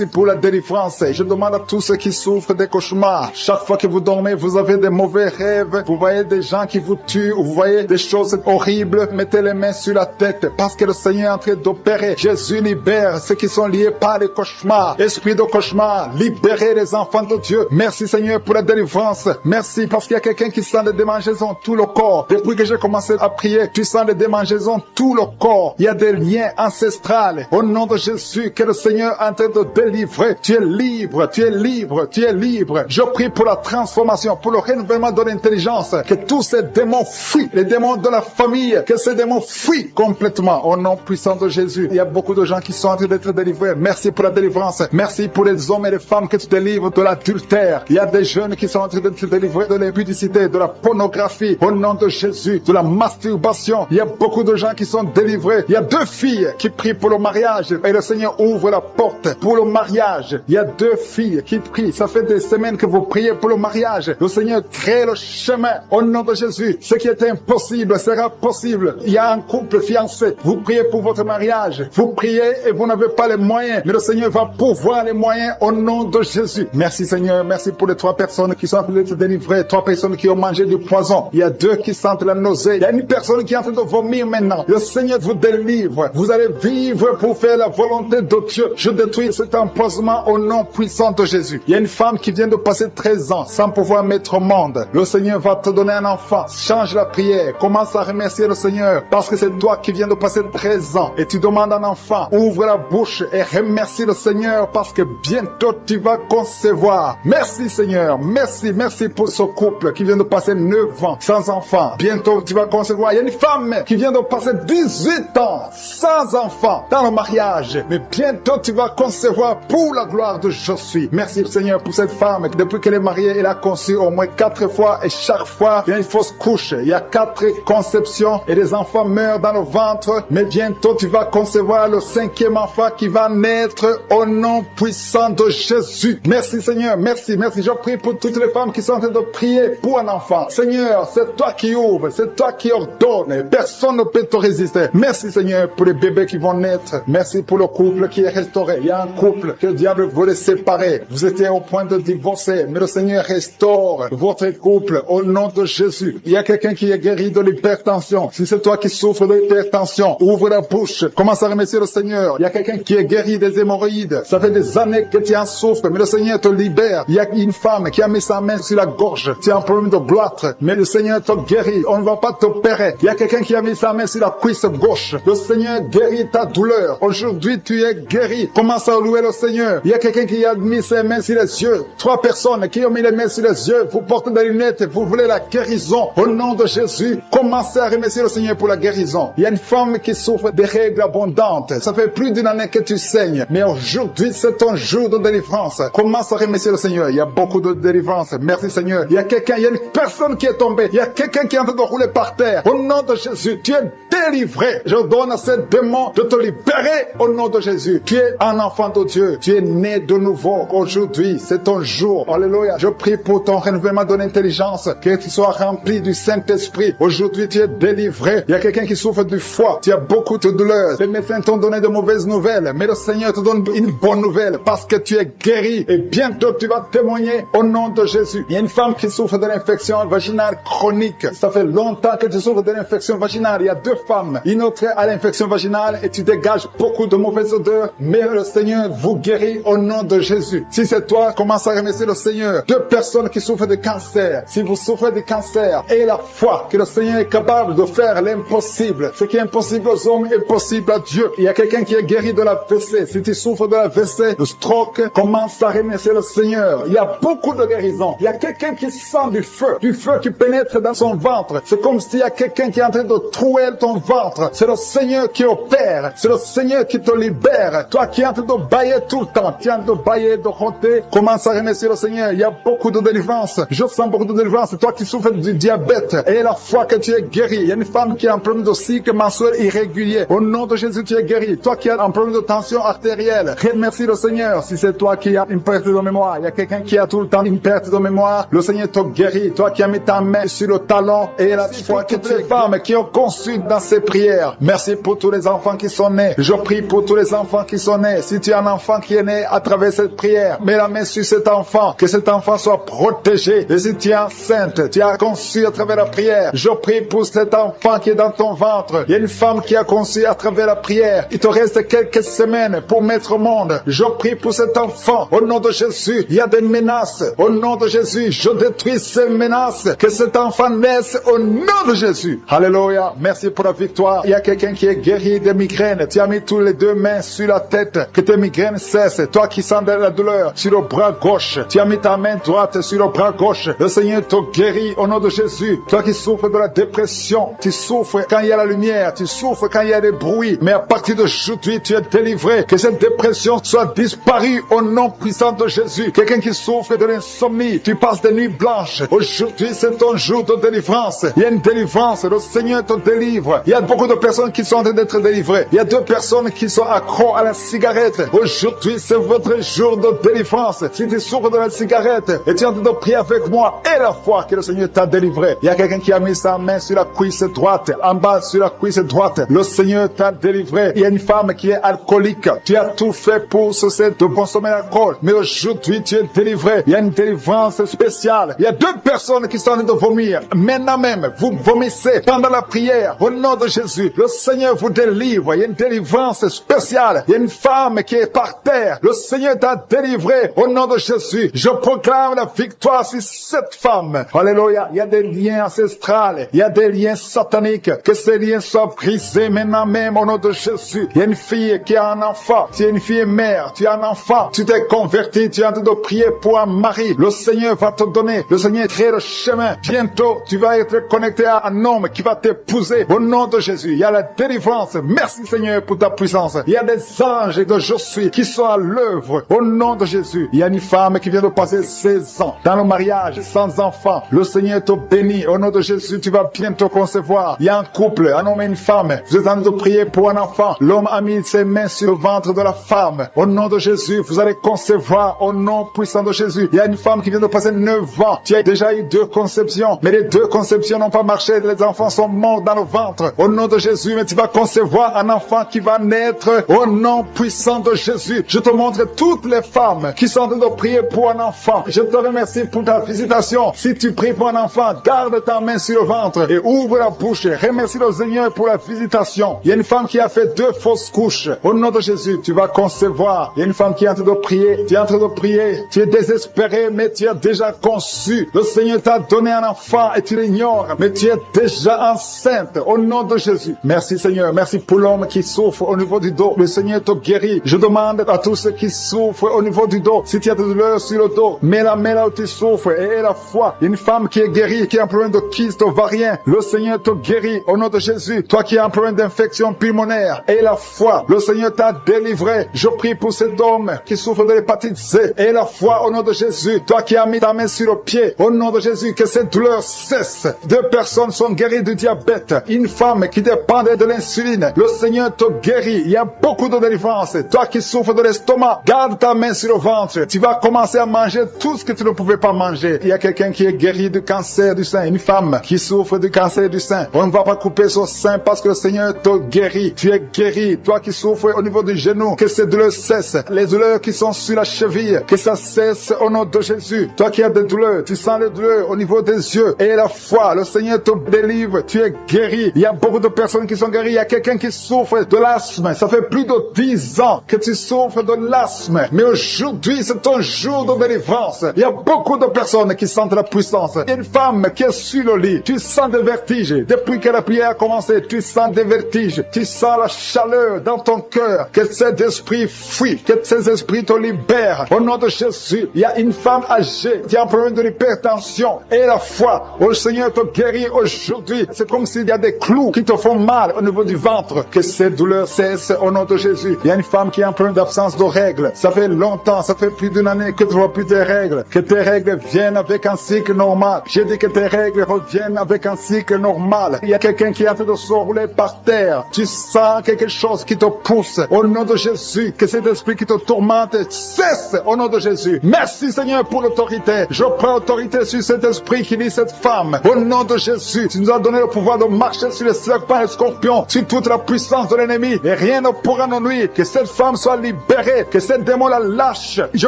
pour la délivrance. Je demande à tous ceux qui souffrent des cauchemars. Chaque fois que vous dormez, vous avez des mauvais rêves, vous voyez des gens qui vous tuent, vous voyez des choses horribles, mettez les mains sur la tête parce que le Seigneur est en train d'opérer. Jésus libère ceux qui sont liés par les cauchemars. Esprit de cauchemar, libérez les enfants de Dieu. Merci Seigneur pour la délivrance. Merci parce qu'il y a quelqu'un qui sent des démangeaisons tout le corps. Depuis que j'ai commencé à prier, tu sens des démangeaisons tout le corps. Il y a des liens ancestrales. Au nom de Jésus, que le Seigneur est en train de délivrer. Tu es libre, tu es libre, tu es libre. Je prie pour la transformation, pour le renouvellement de l'intelligence. Que tous ces démons fuient, les démons de la famille, que ces démons fuient complètement. Au nom puissant de Jésus. Il y a beaucoup de gens qui sont en train d'être délivrés. Merci pour la délivrance. Merci pour les hommes et les femmes que tu délivres de l'adultère. Il y a des jeunes qui sont en train d'être délivrés de l'impudicité, de la pornographie. Au nom de Jésus, de la masturbation. Il y a beaucoup de gens qui sont délivrés. Il y a 2 filles qui prient pour le mariage. Et le Seigneur ouvre la porte pour le mariage. Il y a 2 filles qui prient. Ça fait des semaines que vous priez pour le mariage. Le Seigneur crée le chemin. Au nom de Jésus, ce qui est impossible sera possible. Il y a un couple couple fiancé. Vous priez pour votre mariage. Vous priez et vous n'avez pas les moyens. Mais le Seigneur va pourvoir les moyens au nom de Jésus. Merci Seigneur. Merci pour les 3 personnes qui sont en train de se délivrer. 3 personnes qui ont mangé du poison. Il y a 2 qui sentent la nausée. Il y a une personne qui est en train de vomir maintenant. Le Seigneur vous délivre. Vous allez vivre pour faire la volonté de Dieu. Je détruis cet empoisonnement au nom puissant de Jésus. Il y a une femme qui vient de passer 13 ans sans pouvoir mettre au monde. Le Seigneur va te donner un enfant. Change la prière. Commence à remercier le Seigneur parce que c'est toi qui viens de passer 13 ans et tu demandes un enfant. Ouvre la bouche et remercie le Seigneur parce que bientôt tu vas concevoir. Merci Seigneur. Merci pour ce couple qui vient de passer 9 ans sans enfant. Bientôt tu vas concevoir. Il y a une femme qui vient de passer 18 ans sans enfant dans le mariage. Mais bientôt tu vas concevoir pour la gloire de Je suis. Merci Seigneur pour cette femme. Depuis qu'elle est mariée, elle a conçu au moins 4 fois et chaque fois il y a une fausse couche. Il y a 4 conceptions et les enfants meurent dans le ventre. Mais bientôt tu vas concevoir le 5e enfant qui va naître au nom puissant de Jésus. Merci Seigneur. Merci. Je prie pour toutes les femmes qui sont en train de prier pour un enfant. Seigneur, c'est toi qui ouvres, c'est toi qui ordonnes. Personne ne peut te résister. Merci Seigneur pour les bébés qui vont naître. Merci pour le couple qui est restauré. Il y a un couple que le diable voulait séparer. Vous étiez au point de divorcer, mais le Seigneur restaure votre couple au nom de Jésus. Il y a quelqu'un qui est guéri de l'hypertension. Si c'est toi qui souffres de l'hypertension, ouvre la bouche. Commence à remercier le Seigneur. Il y a quelqu'un qui est guéri des hémorroïdes. Ça fait des années que tu en souffres, mais le Seigneur te libère. Il y a une femme qui a mis sa main sur la gorge. Tu as un problème de gloître, mais le Seigneur te guérit. On ne va pas t'opérer. Il y a quelqu'un qui a mis sa main sur la cuisse gauche. Le Seigneur guérit ta douleur. Aujourd'hui, tu es guéri. Commence à louer le Seigneur. Il y a quelqu'un qui a mis ses mains sur les yeux. 3 personnes qui ont mis les mains sur les yeux. Vous portez des lunettes et vous voulez la guérison. Au nom de Jésus, commencez à remercier le Seigneur pour la guérison. Il y a une femme qui souffre des règles abondantes. Ça fait plus d'une année que tu saignes. Mais aujourd'hui, c'est ton jour de délivrance. Commence à remercier le Seigneur. Il y a beaucoup de délivrance. Merci Seigneur. Il y a une personne qui est tombée. Il y a quelqu'un qui est en train de rouler par terre. Au nom de Jésus, tu es délivré. Je donne à ces démons de te libérer au nom de Jésus. Tu es un enfant de Dieu. Tu es né de nouveau. Aujourd'hui, c'est ton jour. Alléluia. Je prie pour ton renouvellement de l'intelligence. Que tu sois rempli du Saint-Esprit. Aujourd'hui, tu es délivré. Il y a quelqu'un qui souffre du foie. Tu as beaucoup de douleurs. Les médecins t'ont donné de mauvaises nouvelles. Mais le Seigneur te donne une bonne nouvelle parce que tu es guéri. Et bientôt, tu vas témoigner au nom de Jésus. Il y a une femme qui souffre de l'infection vaginale chronique. Ça fait longtemps que tu souffres de l'infection vaginale. Il y a 2 femmes. Une autre a l'infection vaginale et tu dégages beaucoup de mauvaises odeurs. Mais le Seigneur vous guérit au nom de Jésus. Si c'est toi, commence à remercier le Seigneur. 2 personnes qui souffrent de cancer. Si vous souffrez de cancer, ayez la foi que le Seigneur est capable de faire l'impossible. Ce qui est impossible aux hommes est possible à Dieu. Il y a quelqu'un qui est guéri de la WC. Si tu souffres de la WC, le stroke, commence à remercier le Seigneur. Il y a beaucoup de guérisons. Il y a quelqu'un qui sent du feu qui pénètre dans son ventre. C'est comme s'il y a quelqu'un qui est en train de trouer ton ventre. C'est le Seigneur qui opère. C'est le Seigneur qui te libère. Toi qui es en train de bailler tout le temps, tu es en train de bailler, de roter, commence à remercier le Seigneur. Il y a beaucoup de délivrance. Je sens beaucoup de délivrance. Toi qui souffres du diabète, et la foi que tu es guéri. Il y a une femme qui a un problème de cycle mensuel irrégulier. Au nom de Jésus, tu es guéri. Toi qui as un problème de tension artérielle, remercie le Seigneur. Si c'est toi qui as une perte de mémoire, il y a quelqu'un qui a tout le temps une perte de mémoire, le Seigneur te guérit. Toi qui as mis ta main sur le talon et la foi que tu es femmes qui ont conçu dans ces prières. Merci pour tous les enfants qui sont nés. Je prie pour tous les enfants qui sont nés. Si tu as un enfant qui est né à travers cette prière, mets la main sur cet enfant, que cet enfant soit protégé. Et si tu es enceinte, tu as conçu à travers la prière, je prie pour cet enfant qui est dans ton ventre. Il y a une femme qui a conçu à travers la prière. Il te reste quelques semaines pour mettre au monde. Je prie pour cet enfant. Au nom de Jésus, il y a des menaces. Au nom de Jésus, je détruis ces menaces. Que cet enfant naisse au nom de Jésus. Alléluia. Merci pour la victoire. Il y a quelqu'un qui est guéri des migraines. Tu as mis tous les 2 mains sur la tête. Que tes migraines cessent. Toi qui sens de la douleur sur le bras gauche, tu as mis ta main droite sur le bras gauche. Le Seigneur te guérit au nom de Jésus. Toi qui souffres de la dépression, tu souffres quand il y a la lumière, tu souffres quand il y a des bruits. Mais à partir d'aujourd'hui, tu es délivré. Que cette dépression soit disparue au nom puissant de Jésus. Quelqu'un qui souffre de l'insomnie, tu passes des nuits blanches. Aujourd'hui, c'est ton jour de délivrance. Il y a une délivrance. Le Seigneur te délivre. Il y a beaucoup de personnes qui sont en train d'être délivrées. Il y a 2 personnes qui sont accros à la cigarette. Aujourd'hui, c'est votre jour de délivrance. Si tu souffres de la cigarette et tu es en train de prier avec moi, et la foi que le Seigneur t'a délivré. Il y a quelqu'un qui a mis sa main sur la cuisse droite, en bas sur la cuisse droite. Le Seigneur t'a délivré. Il y a une femme qui est alcoolique. Tu as tout fait pour cesser de consommer l'alcool. Mais aujourd'hui, tu es délivré. Il y a une délivrance spéciale. Il y a 2 personnes qui sont en train de vomir. Maintenant même, vous vomissez pendant la prière. Au nom de Jésus, le Seigneur vous délivre. Il y a une délivrance spéciale. Il y a une femme qui est par terre. Le Seigneur t'a délivré. Au nom de Jésus, je proclame la victoire sur cette femme. Alléluia. Il y a des liens ancestrales. Il y a des liens sataniques. Que ces liens soient brisés maintenant même au nom de Jésus. Il y a une fille qui a un enfant. Tu es une fille mère. Tu as un enfant. Tu t'es converti. Tu es en train de prier pour un mari. Le Seigneur va te donner. Le Seigneur crée le chemin. Bientôt, tu vas être connecté à un homme qui va t'épouser. Au nom de Jésus, il y a la délivrance. Merci Seigneur pour ta puissance. Il y a des anges de je suis qui sont à l'œuvre. Au nom de Jésus, il y a une femme qui vient de passer 16 ans dans le mariage sans enfant. Le Seigneur te bénit. Au nom de Jésus, tu vas bientôt concevoir. Il y a un couple, un homme et une femme. Vous êtes en train de prier pour un enfant. L'homme a mis ses mains sur le ventre de la femme. Au nom de Jésus, vous allez concevoir au nom puissant de Jésus. Il y a une femme qui vient de passer 9 ans. Tu as déjà eu 2 conceptions, mais les 2 conceptions n'ont pas marché. Les enfants sont morts dans le ventre. Au nom de Jésus, mais tu vas concevoir un enfant qui va naître au nom puissant de Jésus. Je te montre toutes les femmes qui sont en train de prier pour un enfant. Je te remercie pour ta visitation. Si tu pries pour un enfant, garde ta main sur le ventre et ouvre la bouche. Remercie le Seigneur pour la visitation. Il y a une femme qui a fait 2 fausses couches. Au nom de Jésus, tu vas concevoir. Il y a une femme qui est en train de prier. Tu es en train de prier. Tu es désespéré, mais tu as déjà conçu. Le Seigneur t'a donné un enfant et tu l'ignores, mais tu es déjà enceinte. Au nom de Jésus. Merci Seigneur. Merci pour l'homme qui souffre au niveau du dos. Le Seigneur te guérit. Je demande à tous ceux qui souffrent au niveau du dos, si tu as de douleur sur le dos, mets la main là où tu souffres et aie la foi. Une femme qui est guérie, qui a un problème de kyste ovarien, le Seigneur te guérit au nom de Jésus. Toi qui as un problème d'infection pulmonaire, aie la foi. Le Seigneur t'a délivré. Je prie pour cet homme qui souffre de l'hépatite C. Aie la foi au nom de Jésus. Toi qui as mis ta main sur le pied, au nom de Jésus, que cette douleur cesse. 2 personnes sont guéries du diabète. Une femme qui dépendait de l'insuline. Le Seigneur te guérit. Il y a beaucoup de délivrance. Toi qui souffres de l'estomac, garde ta main sur le ventre. Tu vas commencer à manger tout ce que tu ne pouvais pas manger. Il y a quelqu'un qui est guéri du cancer du sein. Une femme qui souffre du cancer du sein. On ne va pas couper son sein parce que le Seigneur te guérit. Tu es guéri. Toi qui souffres au niveau du genou, que ces douleurs cessent. Les douleurs qui sont sur la cheville, que ça cesse au nom de Jésus. Toi qui as des douleurs, tu sens les douleurs au niveau des yeux. Et la foi, le Seigneur te délivre. Tu es guéri. Il y a beaucoup de personnes qui sont guéries. Il y a quelqu'un qui souffre de l'asthme. Ça fait plus de 10 ans que tu souffres de l'asthme. Mais aujourd'hui, c'est ton jour de délivrance. Il y a beaucoup de personnes qui sentent la puissance. Il y a une femme qui est sur le lit. Tu sens des vertiges. Depuis que la prière a commencé, tu sens des vertiges. Tu sens la chaleur dans ton cœur. Que ces esprits fuient. Que ces esprits te libèrent. Au nom de Jésus, il y a une femme âgée qui a un problème de l'hypertension. Et la foi, le Seigneur te guérit aujourd'hui. C'est comme s'il y a des clous qui te font mal au niveau du ventre. Que ces douleurs cessent au nom de Jésus. Il y a une femme qui a un problème d'absence de règles. Ça fait longtemps, ça fait plus d'une année que tu vois plus tes règles. Que tes règles viennent avec un cycle normal. J'ai dit que tes règles reviennent avec un cycle normal. Il y a quelqu'un qui est en train de se rouler par terre. Tu sens quelque chose qui te pousse. Au nom de Jésus, que cet esprit qui te tourmente cesse au nom de Jésus. Merci Seigneur pour l'autorité. Je prends autorité sur cet esprit qui lit cette femme. Au nom de Jésus, tu nous as donné le pouvoir de marcher sur les serpents et les scorpions, sur toute la puissance de l'ennemi. Et rien ne pourra nous nuire. Que cette femme soit libérée. Que cette démon la lâche. Je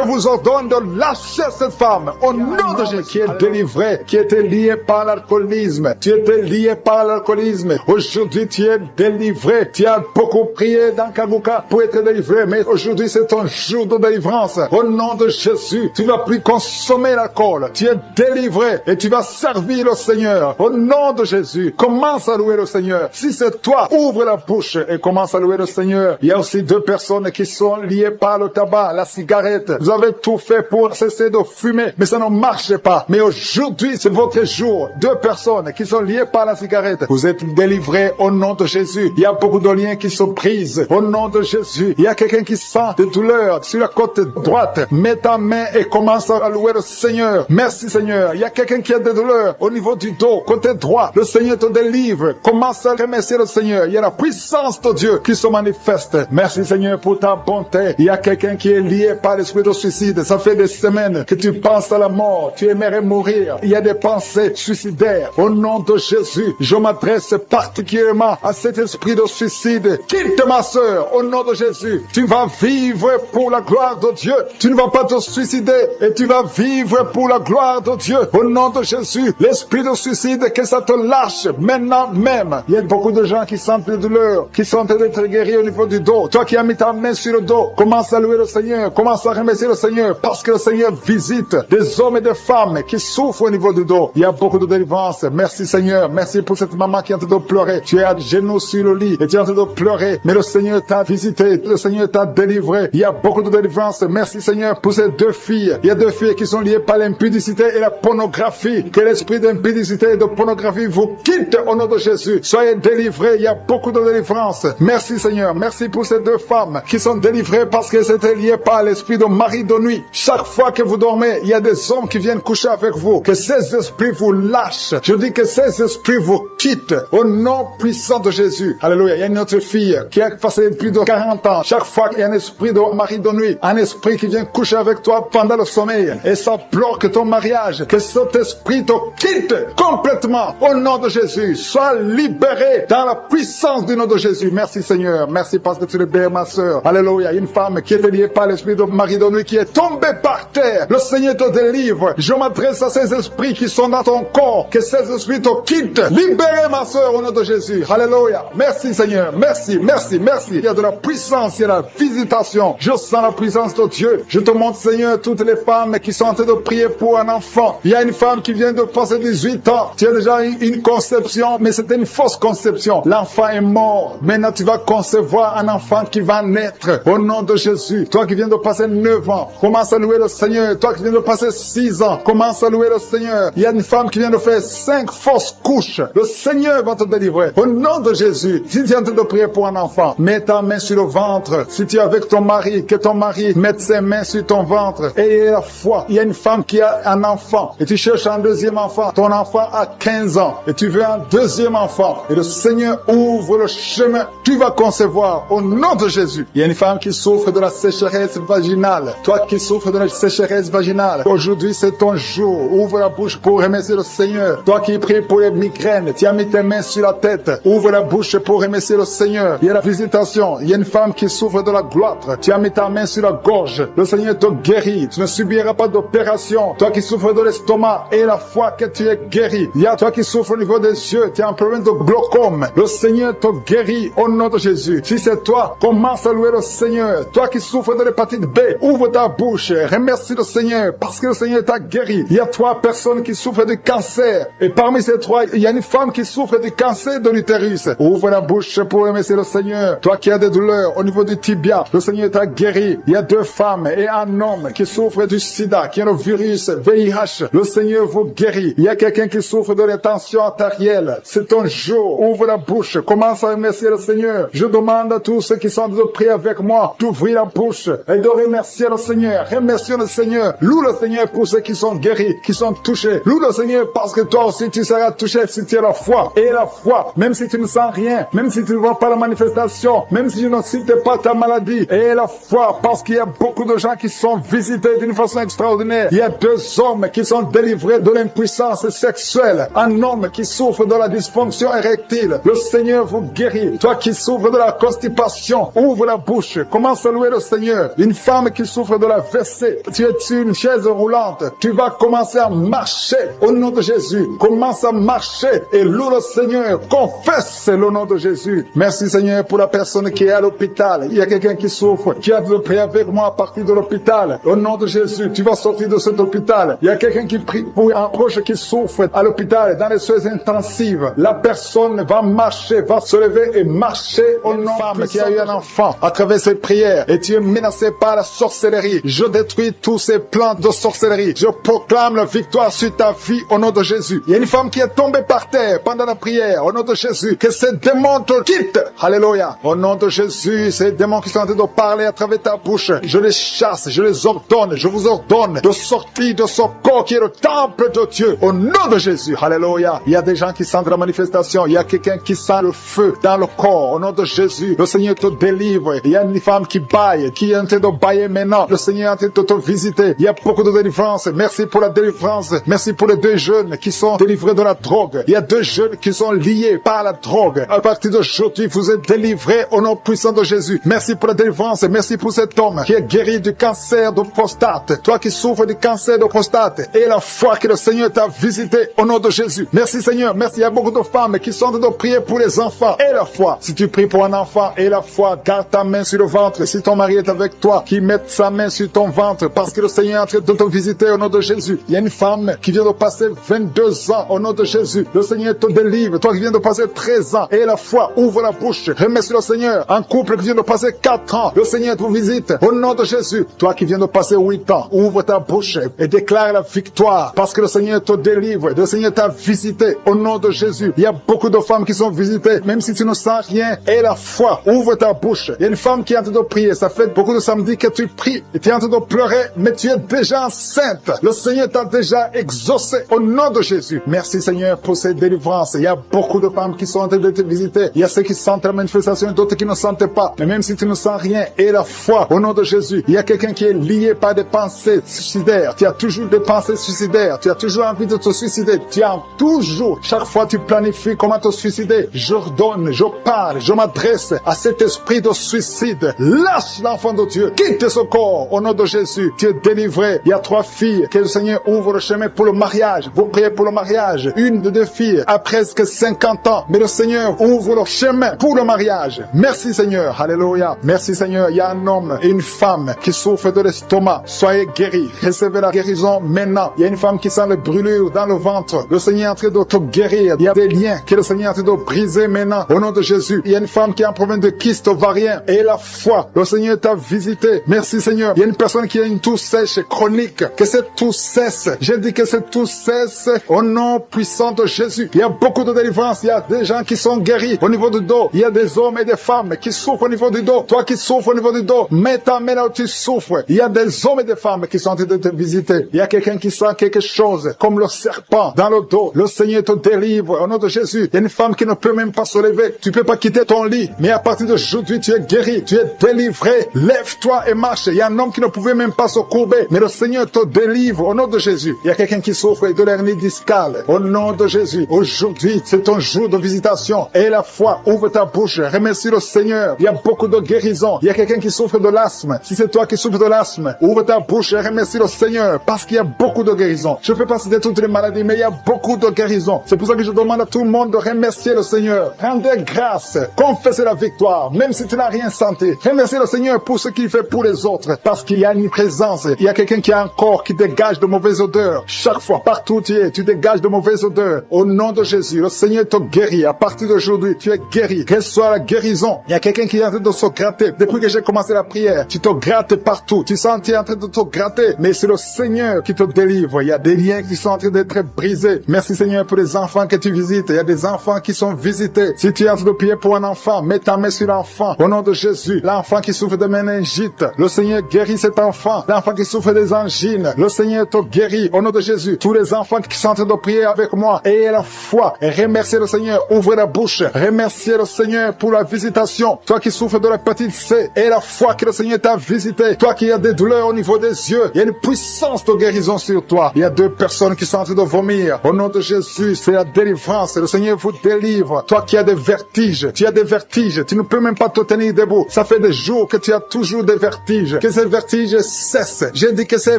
vous ordonne de lâcher cette femme. Au nom de Jésus, qui est délivrée, qui était liée par l'alcoolisme. Tu étais lié par l'alcoolisme. Aujourd'hui, tu es délivré. Tu as beaucoup prié dans Kaguka pour être délivré. Mais aujourd'hui, c'est ton jour de délivrance. Au nom de Jésus, tu ne vas plus consommer l'alcool. Tu es délivré et tu vas servir le Seigneur. Au nom de Jésus, commence à louer le Seigneur. Si c'est toi, ouvre la bouche et commence à louer le Seigneur. Il y a aussi 2 personnes qui sont liées par le tabac, la cigarette. Vous avez tout fait pour cesser de fumer, mais ça ne marche pas. Mais aujourd'hui, c'est votre jour. 2 personnes qui sont liées par la cigarette. Vous êtes délivrés au nom de Jésus. Il y a beaucoup de liens qui se brisent au nom de Jésus. Il y a quelqu'un qui sent des douleurs sur la côte droite. Mets ta main et commence à louer le Seigneur. Merci Seigneur. Il y a quelqu'un qui a des douleurs au niveau du dos, côté droit. Le Seigneur te délivre. Commence à remercier le Seigneur. Il y a la puissance de Dieu qui se manifeste. Merci Seigneur pour ta bonté. Il y a quelqu'un qui est lié par l'esprit de suicide. Ça fait des semaines que tu penses à la mort. Tu aimerais mourir. Il y a des pensées suicidaires. Au nom de Jésus, je m'adresse particulièrement à cet esprit de suicide. Quitte ma sœur, au nom de Jésus. Tu vas vivre pour la gloire de Dieu. Tu ne vas pas te suicider et tu vas vivre pour la gloire de Dieu. Au nom de Jésus, l'esprit de suicide, que ça te lâche maintenant même. Il y a beaucoup de gens qui sentent des douleurs, qui sont en train d'être guéris au niveau du dos. Toi qui as mis ta main sur le dos, commence à louer le Seigneur, commence à remercier le Seigneur, parce que le Seigneur visite des hommes et des femmes qui souffrent au niveau du dos. Il y a beaucoup de délivrance. Merci Seigneur, merci pour cette maman qui est en train de pleurer. Tu es à genoux sur le lit et tu es en train de pleurer, mais le Seigneur t'a visité, le Seigneur t'a délivré. Il y a beaucoup de délivrance. Merci Seigneur pour ces deux filles. Il y a deux filles qui sont liées par l'impudicité et la pornographie. Que l'esprit d'impudicité et de pornographie vous quitte au nom de Jésus. Soyez délivrés. Il y a beaucoup de délivrance. Merci Seigneur. Merci pour ces deux femmes qui sont délivrées parce qu'elles étaient liées par l'esprit de mari de nuit. Chaque fois que vous dormez, il y a des hommes qui viennent coucher avec vous. Que ces esprits vous lâchent. Je dis que ces esprits vous quittent au nom puissant de Jésus. Alléluia. Il y a une autre fille qui a passé plus de 40 ans. Chaque fois qu'il y a un esprit de mari de nuit, un esprit qui vient coucher avec toi pendant le sommeil et ça bloque ton mariage, que cet esprit te quitte complètement au nom de Jésus. Sois libéré dans la puissance du nom de Jésus. Merci Seigneur. Merci parce que tu libères ma sœur. Alléluia. Une femme qui était liée par l'esprit de mari de nuit qui est tombée par terre. Le Seigneur te délivre. Je m'adresse à ces esprits qui sont dans ton corps. Que ces esprits te quittent. Libérez ma sœur au nom de Jésus. Alléluia. Merci Seigneur. Merci, merci, merci. Il y a de la puissance, il y a de la visitation. Je sens la puissance de Dieu. Je te montre Seigneur toutes les femmes qui sont en train de prier pour un enfant. Il y a une femme qui vient de passer 18 ans. Tu as déjà eu une conception, mais c'était une fausse conception. L'enfant est mort. Maintenant tu vas concevoir un enfant qui va naître au nom de Jésus. Toi qui viens de passer 9 ans, commence à louer le Seigneur. Toi qui viens de passer 6 ans, commence à louer le Seigneur. Il y a une femme qui vient de faire 5 fausses couches. Le Seigneur va te délivrer au nom de Jésus. Si tu es en train de prier pour un enfant, mets ta main sur le ventre. Si tu es avec ton mari, que ton mari mette ses mains sur ton ventre. Et la foi. Il y a une femme qui a un enfant et tu cherches un deuxième enfant. Ton enfant a 15 ans et tu veux un deuxième enfant. Et le Seigneur ouvre le chemin. Tu vas concevoir au nom de Jésus. Il y a une femme qui souffre de la sécheresse vaginale. Toi qui souffres de la sécheresse vaginale, aujourd'hui c'est ton jour. Ouvre la bouche pour remercier le Seigneur. Toi qui pries pour les migraines, tu as mis tes mains sur la tête. Ouvre la bouche pour remercier le Seigneur. Il y a la visitation. Il y a une femme qui souffre de la gloître. Tu as mis ta main sur la gorge. Le Seigneur te guérit. Tu ne subiras pas d'opération. Toi qui souffres de l'estomac et la foi que tu es guéri. Il y a toi qui souffres au niveau des yeux. Tu as un problème de glaucome. Le Seigneur te guérit au nom de Jésus. Si c'est toi, commence à louer le Seigneur. Toi qui souffres de l'hépatite B, ouvre ta bouche. Remercie le Seigneur parce que le Seigneur t'a guéri. Il y a 3 personnes qui souffrent du cancer. Et parmi ces 3, il y a une femme qui souffre du cancer de l'utérus. Ouvre la bouche pour remercier le Seigneur. Toi qui as des douleurs au niveau du tibia, le Seigneur t'a guéri. Il y a 2 femmes et un homme qui souffrent du sida, qui a le virus VIH. Le Seigneur vous guérit. Il y a quelqu'un qui souffre de la tension artérielle. C'est ton jour. Ouvre la bouche. Commence à remercier le Seigneur. Je demande à tous ceux qui sont de prier avec moi d'ouvrir la bouche et de remercier le Seigneur. Remercie le Seigneur. Loue le Seigneur pour ceux qui sont guéris, qui sont touchés. Loue le Seigneur parce que toi aussi tu seras touché si tu as la foi. Et la foi, même si tu ne sens rien, même si tu ne vois pas la manifestation, même si tu ne cites pas ta maladie. Et la foi, parce qu'il y a beaucoup de gens qui sont visités d'une façon extraordinaire. Il y a 2 hommes qui sont délivrés de l'impuissance sexuelle. Un homme qui souffre de la dysfonction érectile. Le Seigneur vous guérit. Toi qui souffres de la constipation, ouvre la bouche. Commence à louer le Seigneur. Une femme qui souffre de la WC, tu es sur une chaise roulante. Tu vas commencer à marcher au nom de Jésus. Commence à marcher et loue le Seigneur. Confesse le nom de Jésus. Merci Seigneur pour la personne qui est à l'hôpital. Il y a quelqu'un qui souffre, qui a de prier avec moi à partir de l'hôpital. Au nom de Jésus, tu vas sortir de cet hôpital. Il y a quelqu'un qui prie pour un proche qui souffre à l'hôpital, dans les soins intensives. La personne va marcher, va se lever et marcher au nom de femme qui a eu un enfant à travers ses prières. Et tu es menacé par la sorcellerie. Je détruis tous ces plans de sorcellerie. Je proclame la victoire sur ta vie au nom de Jésus. Il y a une femme qui est tombée par terre pendant la prière. Au nom de Jésus, que ces démons te quittent. Alléluia. Au nom de Jésus, ces démons qui sont en train de parler à travers ta bouche, je les chasse, je les ordonne, je vous ordonne de sortir de ce corps qui est le temple de Dieu. Au nom de Jésus. Alléluia. Il y a des gens qui sentent la manifestation. Il y a quelqu'un qui sent le feu dans le corps. Au nom de Jésus, le Seigneur te délivre. Il y a une femme qui baille, qui est en train de bailler maintenant. Le Seigneur est en train de te visiter. Il y a beaucoup de délivrance. Merci pour la délivrance. Merci pour les 2 jeunes qui sont délivrés de la drogue. Il y a 2 jeunes qui sont sont liés par la drogue. À partir d'aujourd'hui, vous êtes délivrés au nom puissant de Jésus. Merci pour la délivrance. Merci pour cet homme qui est guéri du cancer de prostate. Toi qui souffres du cancer de prostate. Et la foi que le Seigneur t'a visité au nom de Jésus. Merci Seigneur. Merci. Il y a beaucoup de femmes qui sont en train de prier pour les enfants. Et la foi. Si tu pries pour un enfant et la foi, garde ta main sur le ventre. Si ton mari est avec toi, qu'il mette sa main sur ton ventre parce que le Seigneur est en train de te visiter au nom de Jésus. Il y a une femme qui vient de passer 22 ans au nom de Jésus. Le Seigneur te délivre. Toi qui viens de passer 13 ans et la foi, ouvre la bouche. Remercie le Seigneur. Un couple qui vient de passer 4 ans. Le Seigneur te visite au nom de Jésus. Toi qui viens de passer 8 ans, ouvre ta bouche et déclare la victoire parce que le Seigneur te délivre. Le Seigneur t'a visité au nom de Jésus. Il y a beaucoup de femmes qui sont visitées, même si tu ne sens rien. Et la foi, ouvre ta bouche. Il y a une femme qui est en train de prier. Ça fait beaucoup de samedis que tu pries et tu es en train de pleurer, mais tu es déjà enceinte. Le Seigneur t'a déjà exaucé au nom de Jésus. Merci Seigneur pour cette délivrance. Il y a beaucoup de femmes qui sont en train de te visiter. Il y a ceux qui sentent la manifestation et d'autres qui ne sentent pas. Mais même si tu ne sens rien, et la foi au nom de Jésus, il y a quelqu'un qui est lié par des pensées suicidaires. Tu as toujours des pensées suicidaires. Tu as toujours envie de te suicider. Tu as toujours, chaque fois tu planifies comment te suicider. J'ordonne, je parle, je m'adresse à cet esprit de suicide. Lâche l'enfant de Dieu. Quitte ce corps au nom de Jésus. Tu es délivré. Il y a 3 filles que le Seigneur ouvre le chemin pour le mariage. Vous priez pour le mariage. Une de 2 filles a presque 50 ans. Mais le Seigneur ouvre le chemin pour le mariage. Merci Seigneur. Alléluia. Merci Seigneur. Il y a un homme et une femme qui souffrent de l'estomac. Soyez guéris. Recevez la guérison maintenant. Il y a une femme qui sent les brûlures dans le ventre. Le Seigneur est en train de te guérir. Il y a des liens que le Seigneur est en train de briser maintenant. Au nom de Jésus. Il y a une femme qui est en problème de kyste ovarien. Et la foi. Le Seigneur t'a visité. Merci Seigneur. Il y a une personne qui a une toux sèche chronique. Que cette toux cesse. J'ai dit que cette toux cesse au nom puissant de Jésus. Il y a beaucoup de délivrance. Il y a des gens qui sont guéris au niveau du dos. Il y a des hommes et des femmes qui souffrent au niveau du dos. Toi qui souffres au niveau du dos, mets ta main là où tu souffres. Il y a des hommes et des femmes qui sont en train de te visiter. Il y a quelqu'un qui sent quelque chose comme le serpent dans le dos. Le Seigneur te délivre au nom de Jésus. Il y a une femme qui ne peut même pas se lever. Tu peux pas quitter ton lit. Mais à partir d'aujourd'hui, tu es guéri. Tu es délivré. Lève-toi et marche. Il y a un homme qui ne pouvait même pas se courber. Mais le Seigneur te délivre au nom de Jésus. Il y a quelqu'un qui souffre de l'hernie discale. Au nom de Jésus. Aujourd'hui, c'est ton jour de visitation. Et la foi, ouvre ta bouche. Remercie le Seigneur. Il y a beaucoup de guérison. Il y a quelqu'un qui souffre de l'asthme. Si c'est toi qui souffres de l'asthme, ouvre ta bouche et remercie le Seigneur. Parce qu'il y a beaucoup de guérison. Je ne peux pas citer toutes les maladies, mais il y a beaucoup de guérison. C'est pour ça que je demande à tout le monde de remercier le Seigneur. Rendez grâce. Confessez la victoire. Même si tu n'as rien senti. Remerciez le Seigneur pour ce qu'il fait pour les autres. Parce qu'il y a une présence. Il y a quelqu'un qui a un corps qui dégage de mauvaises odeurs. Chaque fois, partout où tu es, tu dégages de mauvaises odeurs. Au nom de Jésus, le Seigneur te guérit. À partir d'aujourd'hui, tu es guéri. Reçois la guérison. Il y a quelqu'un qui est en train de se gratter. Depuis que j'ai commencé la prière, tu te grattes partout. Tu sens que tu es en train de te gratter. Mais c'est le Seigneur qui te délivre. Il y a des liens qui sont en train d'être brisés. Merci Seigneur pour les enfants que tu visites. Il y a des enfants qui sont visités. Si tu es en train de prier pour un enfant, mets ta main sur l'enfant. Au nom de Jésus, l'enfant qui souffre de méningite, le Seigneur guérit cet enfant. L'enfant qui souffre des angines, le Seigneur te guérit. Au nom de Jésus, tous les enfants qui sont en train de prier avec moi, ayez la foi et remerciez le Seigneur. Ouvrez la bouche. Remerciez le Seigneur pour la visitation. Toi qui souffres de l'hépatite C, et la foi que le Seigneur t'a visité. Toi qui as des douleurs au niveau des yeux, il y a une puissance de guérison sur toi. Il y a 2 personnes qui sont en train de vomir. Au nom de Jésus, c'est la délivrance. Le Seigneur vous délivre. Toi qui as des vertiges, tu as des vertiges. Tu ne peux même pas te tenir debout. Ça fait des jours que tu as toujours des vertiges. Que ces vertiges cessent. J'ai dit que ces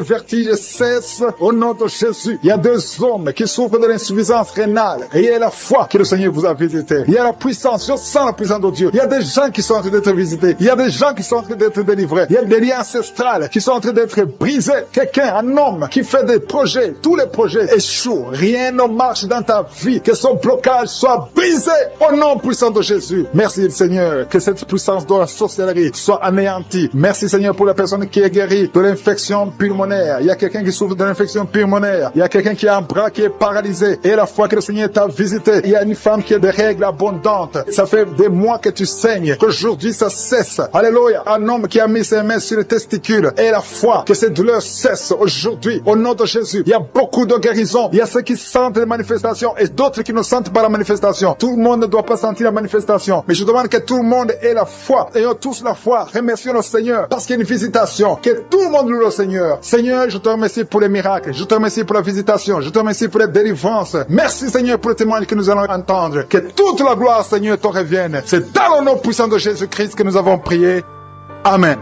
vertiges cessent au nom de Jésus. Il y a 2 hommes qui souffrent de l'insuffisance rénale. Et il y a la foi que le Seigneur vous a visité. Il y a la puissance. Je sens la puissance de Dieu. Il y a des gens qui sont en train d'être visités. Il y a des gens qui sont en train d'être délivrés. Il y a des liens ancestrales qui sont en train d'être brisés. Quelqu'un, un homme qui fait des projets. Tous les projets échouent. Rien ne marche dans ta vie. Que son blocage soit brisé au nom puissant de Jésus. Merci Seigneur. Que cette puissance de la sorcellerie soit anéantie. Merci Seigneur pour la personne qui est guérie de l'infection pulmonaire. Il y a quelqu'un qui souffre de l'infection pulmonaire. Il y a quelqu'un qui a un bras qui est paralysé. Et la fois que le Seigneur t'a visité, il y a une femme qui a des règles abondantes. Ça fait des mois que tu saignes. Qu'aujourd'hui ça cesse. Alléluia. Un homme qui a mis ses mains sur les testicules. Et la foi que ces douleurs cessent aujourd'hui. Au nom de Jésus. Il y a beaucoup de guérisons. Il y a ceux qui sentent les manifestations et d'autres qui ne sentent pas la manifestation. Tout le monde ne doit pas sentir la manifestation. Mais je demande que tout le monde ait la foi. Ayons tous la foi. Remercions le Seigneur parce qu'il y a une visitation. Que tout le monde loue le Seigneur. Seigneur, je te remercie pour les miracles. Je te remercie pour la visitation. Je te remercie pour la délivrance. Merci Seigneur pour le témoignage que nous nous allons entendre. Que toute la gloire, Seigneur, te revienne. C'est dans le nom puissant de Jésus-Christ que nous avons prié. Amen.